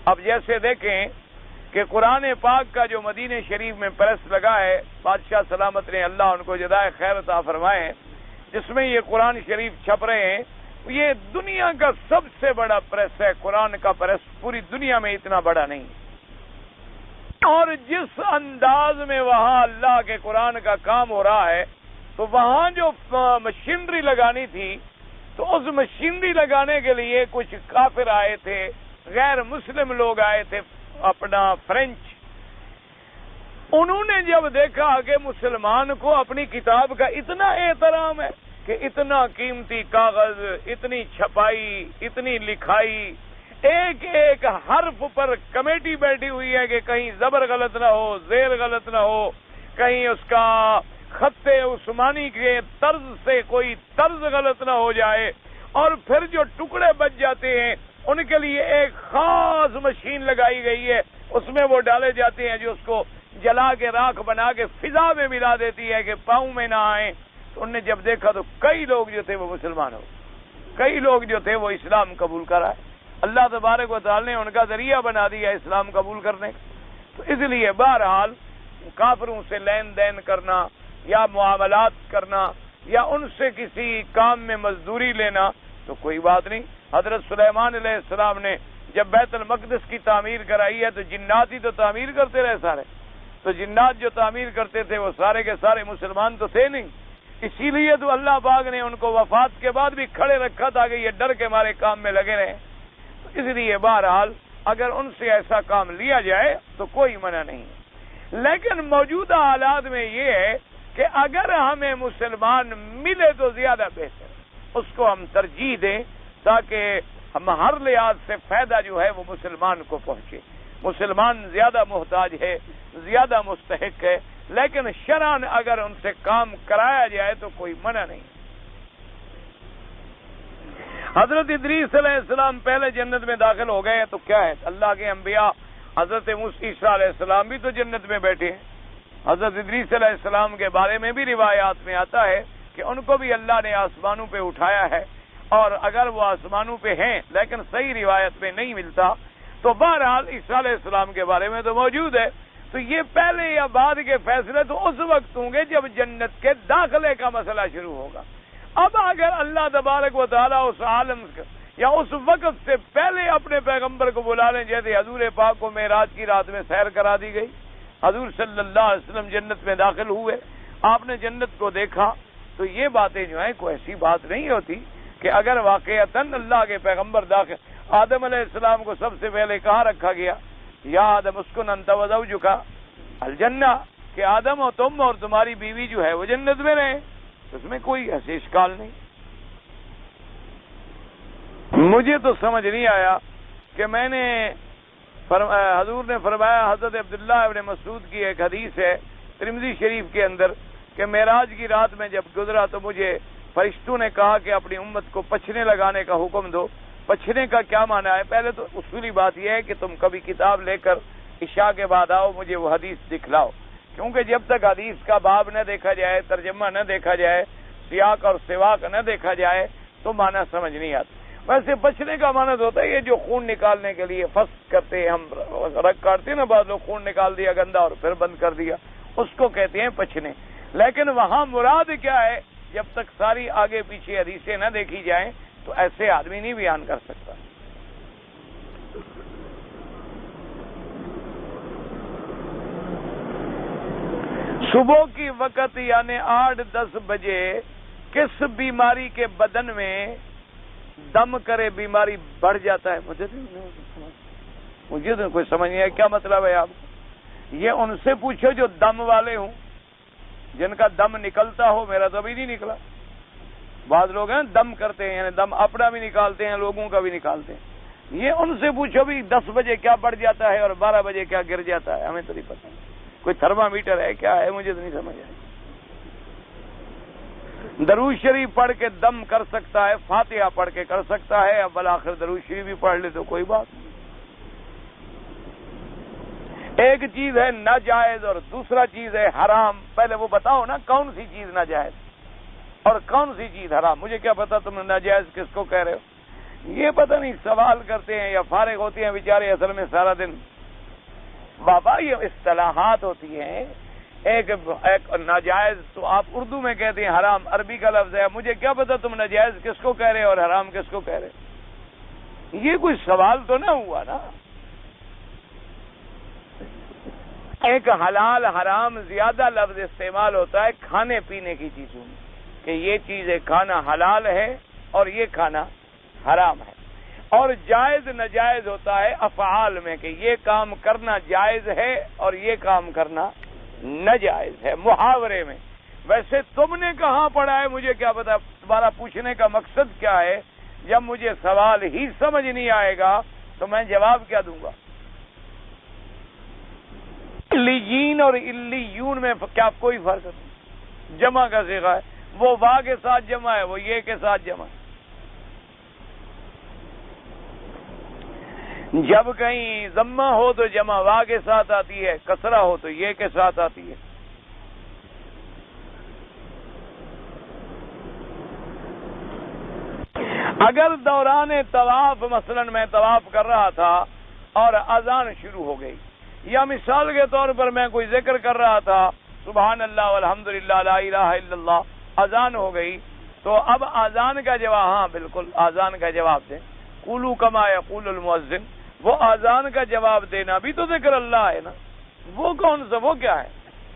A: اب جیسے دیکھیں کہ قرآن پاک کا جو مدینہ شریف میں پریس لگا ہے بادشاہ سلامت نے اللہ ان کو جزائے خیر عطا فرمائے جس میں یہ قرآن شریف چھپ رہے ہیں. یہ دنیا کا سب سے بڑا پریس ہے. قرآن کا پریس پوری دنیا میں اتنا بڑا نہیں. اور جس انداز میں وہاں اللہ کے قرآن کا کام ہو رہا ہے تو وہاں جو مشینری لگانی تھی تو اس مشینری لگانے کے لیے کچھ کافر آئے تھے غیر مسلم لوگ آئے تھے اپنا فرینچ. انہوں نے جب دیکھا کہ مسلمان کو اپنی کتاب کا اتنا احترام ہے کہ اتنا قیمتی کاغذ اتنی چھپائی اتنی لکھائی ایک ایک حرف پر کمیٹی بیٹھی ہوئی ہے کہ کہیں زبر غلط نہ ہو زیر غلط نہ ہو کہیں اس کا خط عثمانی کے طرز سے کوئی طرز غلط نہ ہو جائے. اور پھر جو ٹکڑے بچ جاتے ہیں ان کے لیے ایک خاص مشین لگائی گئی ہے اس میں وہ ڈالے جاتے ہیں جو اس کو جلا کے راکھ بنا کے فضا میں ملا دیتی ہے کہ پاؤں میں نہ آئیں. تو انہوں نے جب دیکھا تو کئی لوگ جو تھے وہ مسلمان ہو، کئی لوگ جو تھے وہ اسلام قبول کرائے. اللہ تبارک و تعالی نے ان کا ذریعہ بنا دیا اسلام قبول کرنے. تو اس لیے بہرحال کافروں سے لین دین کرنا یا معاملات کرنا یا ان سے کسی کام میں مزدوری لینا تو کوئی بات نہیں. حضرت سلیمان علیہ السلام نے جب بیت المقدس کی تعمیر کرائی ہے تو جنات ہی تو تعمیر کرتے رہے سارے. تو جنات جو تعمیر کرتے تھے وہ سارے کے سارے مسلمان تو تھے نہیں. اسی لیے تو اللہ پاک نے ان کو وفات کے بعد بھی کھڑے رکھا تھا کہ یہ ڈر کے ہمارے کام میں لگے رہے. تو اس لیے بہرحال اگر ان سے ایسا کام لیا جائے تو کوئی منع نہیں. لیکن موجودہ حالات میں یہ ہے کہ اگر ہمیں مسلمان ملے تو زیادہ بہتر، اس کو ہم ترجیح دیں تاکہ ہم ہر لحاظ سے فائدہ جو ہے وہ مسلمان کو پہنچے. مسلمان زیادہ محتاج ہے، زیادہ مستحق ہے، لیکن شرعاً اگر ان سے کام کرایا جائے تو کوئی منع نہیں. حضرت ادریس علیہ السلام پہلے جنت میں داخل ہو گئے تو کیا ہے، اللہ کے انبیاء حضرت عیسیٰ علیہ السلام بھی تو جنت میں بیٹھے ہیں. حضرت ادریس علیہ السلام کے بارے میں بھی روایات میں آتا ہے کہ ان کو بھی اللہ نے آسمانوں پہ اٹھایا ہے، اور اگر وہ آسمانوں پہ ہیں لیکن صحیح روایت میں نہیں ملتا تو بہرحال عیسیٰ علیہ السلام کے بارے میں تو موجود ہے. تو یہ پہلے یا بعد کے فیصلے تو اس وقت ہوں گے جب جنت کے داخلے کا مسئلہ شروع ہوگا. اب اگر اللہ تبارک و تعالیٰ اس عالم یا اس وقت سے پہلے اپنے پیغمبر کو بلا لیں، جیسے حضور پاک کو معراج کی رات میں سیر کرا دی گئی، حضور صلی اللہ علیہ وسلم جنت میں داخل ہوئے، آپ نے جنت کو دیکھا، تو یہ باتیں جو ہیں کوئی ایسی بات نہیں ہوتی کہ اگر واقعتاً اللہ کے پیغمبر داخل، آدم علیہ السلام کو سب سے پہلے کہاں رکھا گیا، یا آدم اسکن انت وزوجک الجنہ، کہ آدم اور تم اور تمہاری بیوی جو ہے وہ جنت میں رہیں. اس میں کوئی ایسے اشکال نہیں. مجھے تو سمجھ نہیں آیا کہ میں نے حضور نے فرمایا، حضرت عبداللہ ابن مسعود کی ایک حدیث ہے ترمذی شریف کے اندر کہ معراج کی رات میں جب گزرا تو مجھے فرشتوں نے کہا کہ اپنی امت کو پچھنے لگانے کا حکم دو. پچھنے کا کیا معنی ہے؟ پہلے تو اصولی بات یہ ہے کہ تم کبھی کتاب لے کر عشاء کے بعد آؤ، مجھے وہ حدیث دکھلاؤ، کیونکہ جب تک حدیث کا باب نہ دیکھا جائے، ترجمہ نہ دیکھا جائے، سیاق اور سواق نہ دیکھا جائے تو معنی سمجھ نہیں آتا. ویسے بچنے کا معنی ہوتا ہے یہ جو خون نکالنے کے لیے فسق کرتے ہیں، ہم رگ کاٹتے ہیں نا، بعض لوگ خون نکال دیا گندا اور پھر بند کر دیا، اس کو کہتے ہیں پچھنے. لیکن وہاں مراد کیا ہے؟ جب تک ساری آگے پیچھے حدیثیں نہ دیکھی جائیں تو ایسے آدمی نہیں بیان کر سکتا. صبح کی وقت یعنی 8-10 بجے کس بیماری کے بدن میں دم کرے بیماری بڑھ جاتا ہے؟ مجھے تو کوئی سمجھ نہیں ہے کیا مطلب ہے. آپ یہ ان سے پوچھو جو دم والے ہوں، جن کا دم نکلتا ہو. میرا تو ابھی نہیں نکلا. بعض لوگ ہیں دم کرتے ہیں، یعنی دم اپنا بھی نکالتے ہیں، لوگوں کا بھی نکالتے ہیں. یہ ان سے پوچھو بھی 10 بجے کیا بڑھ جاتا ہے اور 12 بجے کیا گر جاتا ہے. ہمیں تو نہیں پتہ. کوئی تھرما میٹر ہے کیا ہے؟ مجھے تو نہیں سمجھ آئی. درود شریف پڑھ کے دم کر سکتا ہے، فاتحہ پڑھ کے کر سکتا ہے، اب بالآخر درود شریف بھی پڑھ لے تو کوئی بات نہیں. ایک چیز ہے ناجائز اور دوسرا چیز ہے حرام. پہلے وہ بتاؤ نا کون سی چیز ناجائز اور کون سی چیز حرام. مجھے کیا پتا تم ناجائز کس کو کہہ رہے ہو. یہ پتہ نہیں سوال کرتے ہیں یا فارغ ہوتے ہیں بیچارے اصل میں سارا دن. بابا یہ اصطلاحات ہوتی ہیں. ایک ناجائز تو آپ اردو میں کہتے ہیں، حرام عربی کا لفظ ہے. مجھے کیا پتا تم ناجائز کس کو کہہ رہے اور حرام کس کو کہہ رہے. یہ کوئی سوال تو نہ ہوا نا. ایک حلال حرام زیادہ لفظ استعمال ہوتا ہے کھانے پینے کی چیزوں میں کہ یہ چیز کھانا حلال ہے اور یہ کھانا حرام ہے. اور جائز ناجائز ہوتا ہے افعال میں کہ یہ کام کرنا جائز ہے اور یہ کام کرنا ناجائز ہے محاورے میں. ویسے تم نے کہاں پڑھا ہے مجھے کیا پتا. تمہارا پوچھنے کا مقصد کیا ہے؟ جب مجھے سوال ہی سمجھ نہیں آئے گا تو میں جواب کیا دوں گا. علیین اور علیون میں کیا کوئی فرق ہے؟ جمع کا صیغہ ہے. وہ وا کے ساتھ جمع ہے، وہ یہ کے ساتھ جمع ہے. جب کہیں ضمہ ہو تو جمع وا کے ساتھ آتی ہے، کسرہ ہو تو یہ کے ساتھ آتی ہے۔ اگر دوران طواف مثلا میں طواف کر رہا تھا اور اذان شروع ہو گئی، یا مثال کے طور پر میں کوئی ذکر کر رہا تھا سبحان اللہ والحمدللہ لا الہ الا اللہ، اذان ہو گئی، تو اب اذان کا جواب، ہاں بالکل اذان کا جواب دیں، قولوا کما یقول المؤذن، وہ اذان کا جواب دینا بھی تو ذکر اللہ ہے نا۔ وہ کون سا، وہ کیا ہے؟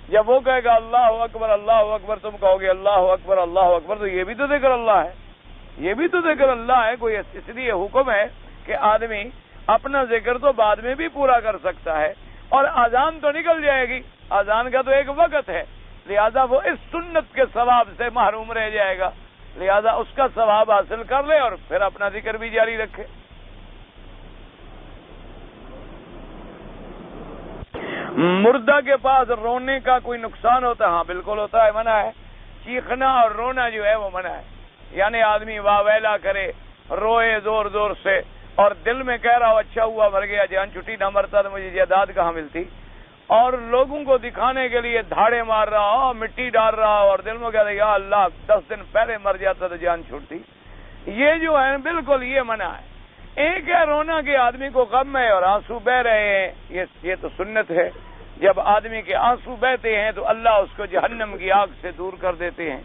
A: جب وہ کہے گا اللہ اکبر تم کہو گے اللہ اکبر، تو یہ بھی تو ذکر اللہ ہے، یہ بھی تو ذکر اللہ ہے۔ کوئی اس لیے حکم ہے کہ آدمی اپنا ذکر تو بعد میں بھی پورا کر سکتا ہے، اور اذان تو نکل جائے گی، اذان کا تو ایک وقت ہے، لہذا وہ اس سنت کے ثواب سے محروم رہ جائے گا، لہذا اس کا ثواب حاصل کر لے اور پھر اپنا ذکر بھی جاری رکھے۔ مردہ کے پاس رونے کا کوئی نقصان ہوتا ہے؟ ہاں بالکل ہوتا ہے، منع ہے۔ چیخنا اور رونا جو ہے وہ منع ہے، یعنی آدمی واہ ویلا کرے، روئے زور زور سے، اور دل میں کہہ رہا ہو اچھا ہوا مر گیا، جان چھٹی نہ مرتا تو مجھے جائیداد کہاں ملتی، اور لوگوں کو دکھانے کے لیے دھاڑے مار رہا ہو، مٹی ڈال رہا ہو، اور دل میں کہہ رہا یا اللہ 10 دن پہلے مر جاتا تو جان چھوٹتی، یہ جو ہے بالکل یہ منع ہے۔ ایک ہے رونا کہ آدمی کو غم ہے اور آنسو بہ رہے ہیں، یہ تو سنت ہے، جب آدمی کے آنسو بہتے ہیں تو اللہ اس کو جہنم کی آگ سے دور کر دیتے ہیں۔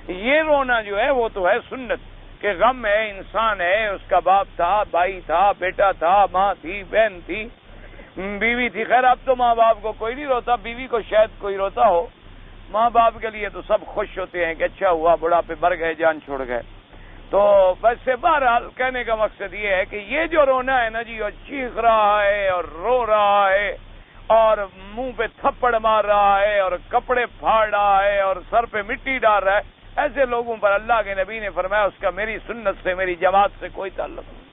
A: یہ رونا جو ہے وہ تو ہے سنت، کہ غم ہے، انسان ہے، اس کا باپ تھا، بھائی تھا، بیٹا تھا، ماں تھی، بہن تھی، بیوی تھی، خیر اب تو ماں باپ کو کوئی نہیں روتا، بیوی کو شاید کوئی روتا ہو، ماں باپ کے لیے تو سب خوش ہوتے ہیں کہ اچھا ہوا بڑھاپے مر گئے، جان چھوڑ گئے۔ تو ویسے بہرحال کہنے کا مقصد یہ ہے کہ یہ جو رونا ہے نا جی، اور چیخ رہا ہے اور رو رہا ہے اور منہ پہ تھپڑ مار رہا ہے اور کپڑے پھاڑ رہا ہے اور سر پہ مٹی ڈال رہا ہے، ایسے لوگوں پر اللہ کے نبی نے فرمایا اس کا میری سنت سے، میری جماعت سے کوئی تعلق نہیں۔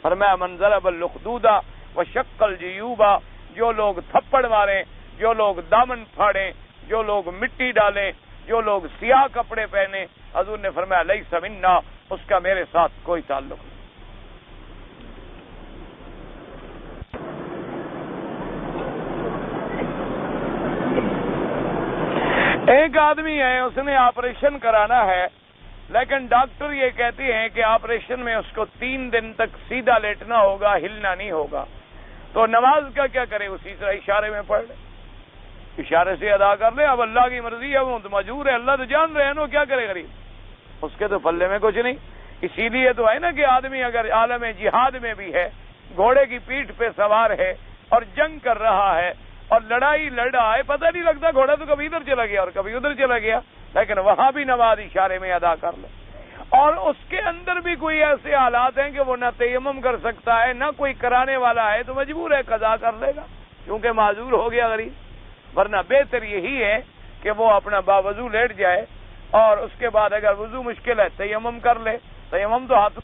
A: فرمایا من ضرب الخدودا وشق الجیوبا، جو لوگ تھپڑ ماریں، جو لوگ دامن پھاڑیں، جو لوگ مٹی ڈالیں، جو لوگ سیاہ کپڑے پہنے، حضور نے فرمایا لیس منا، اس کا میرے ساتھ کوئی تعلق نہیں۔ ایک آدمی ہے، اس نے آپریشن کرانا ہے، لیکن ڈاکٹر یہ کہتے ہیں کہ آپریشن میں اس کو 3 دن تک سیدھا لیٹنا ہوگا، ہلنا نہیں ہوگا، تو نماز کا کیا کرے؟ اسی طرح اشارے میں پڑھ لے، اشارے سے ادا کر لے، اب اللہ کی مرضی ہے، وہ تو مجبور ہے، اللہ تو جان رہے ہیں نا، کیا کرے غریب، اس کے تو پلے میں کچھ نہیں۔ اسی لیے تو ہے نا کہ آدمی اگر عالم جہاد میں بھی ہے، گھوڑے کی پیٹھ پہ سوار ہے اور جنگ کر رہا ہے اور لڑائی لڑ رہا ہے، پتہ نہیں لگتا گھوڑا تو کبھی ادھر چلا گیا اور کبھی ادھر چلا گیا، لیکن وہاں بھی نماز اشارے میں ادا کر لے۔ اور اس کے اندر بھی کوئی ایسے حالات ہیں کہ وہ نہ تیمم کر سکتا ہے، نہ کوئی کرانے والا ہے، تو مجبور ہے قضا کر لے گا، کیونکہ معذور ہو گیا غریب۔ ورنہ بہتر یہی ہے کہ وہ اپنا باوضو لیٹ جائے، اور اس کے بعد اگر وضو مشکل ہے تیمم کر لے، تیمم تو ہاتھ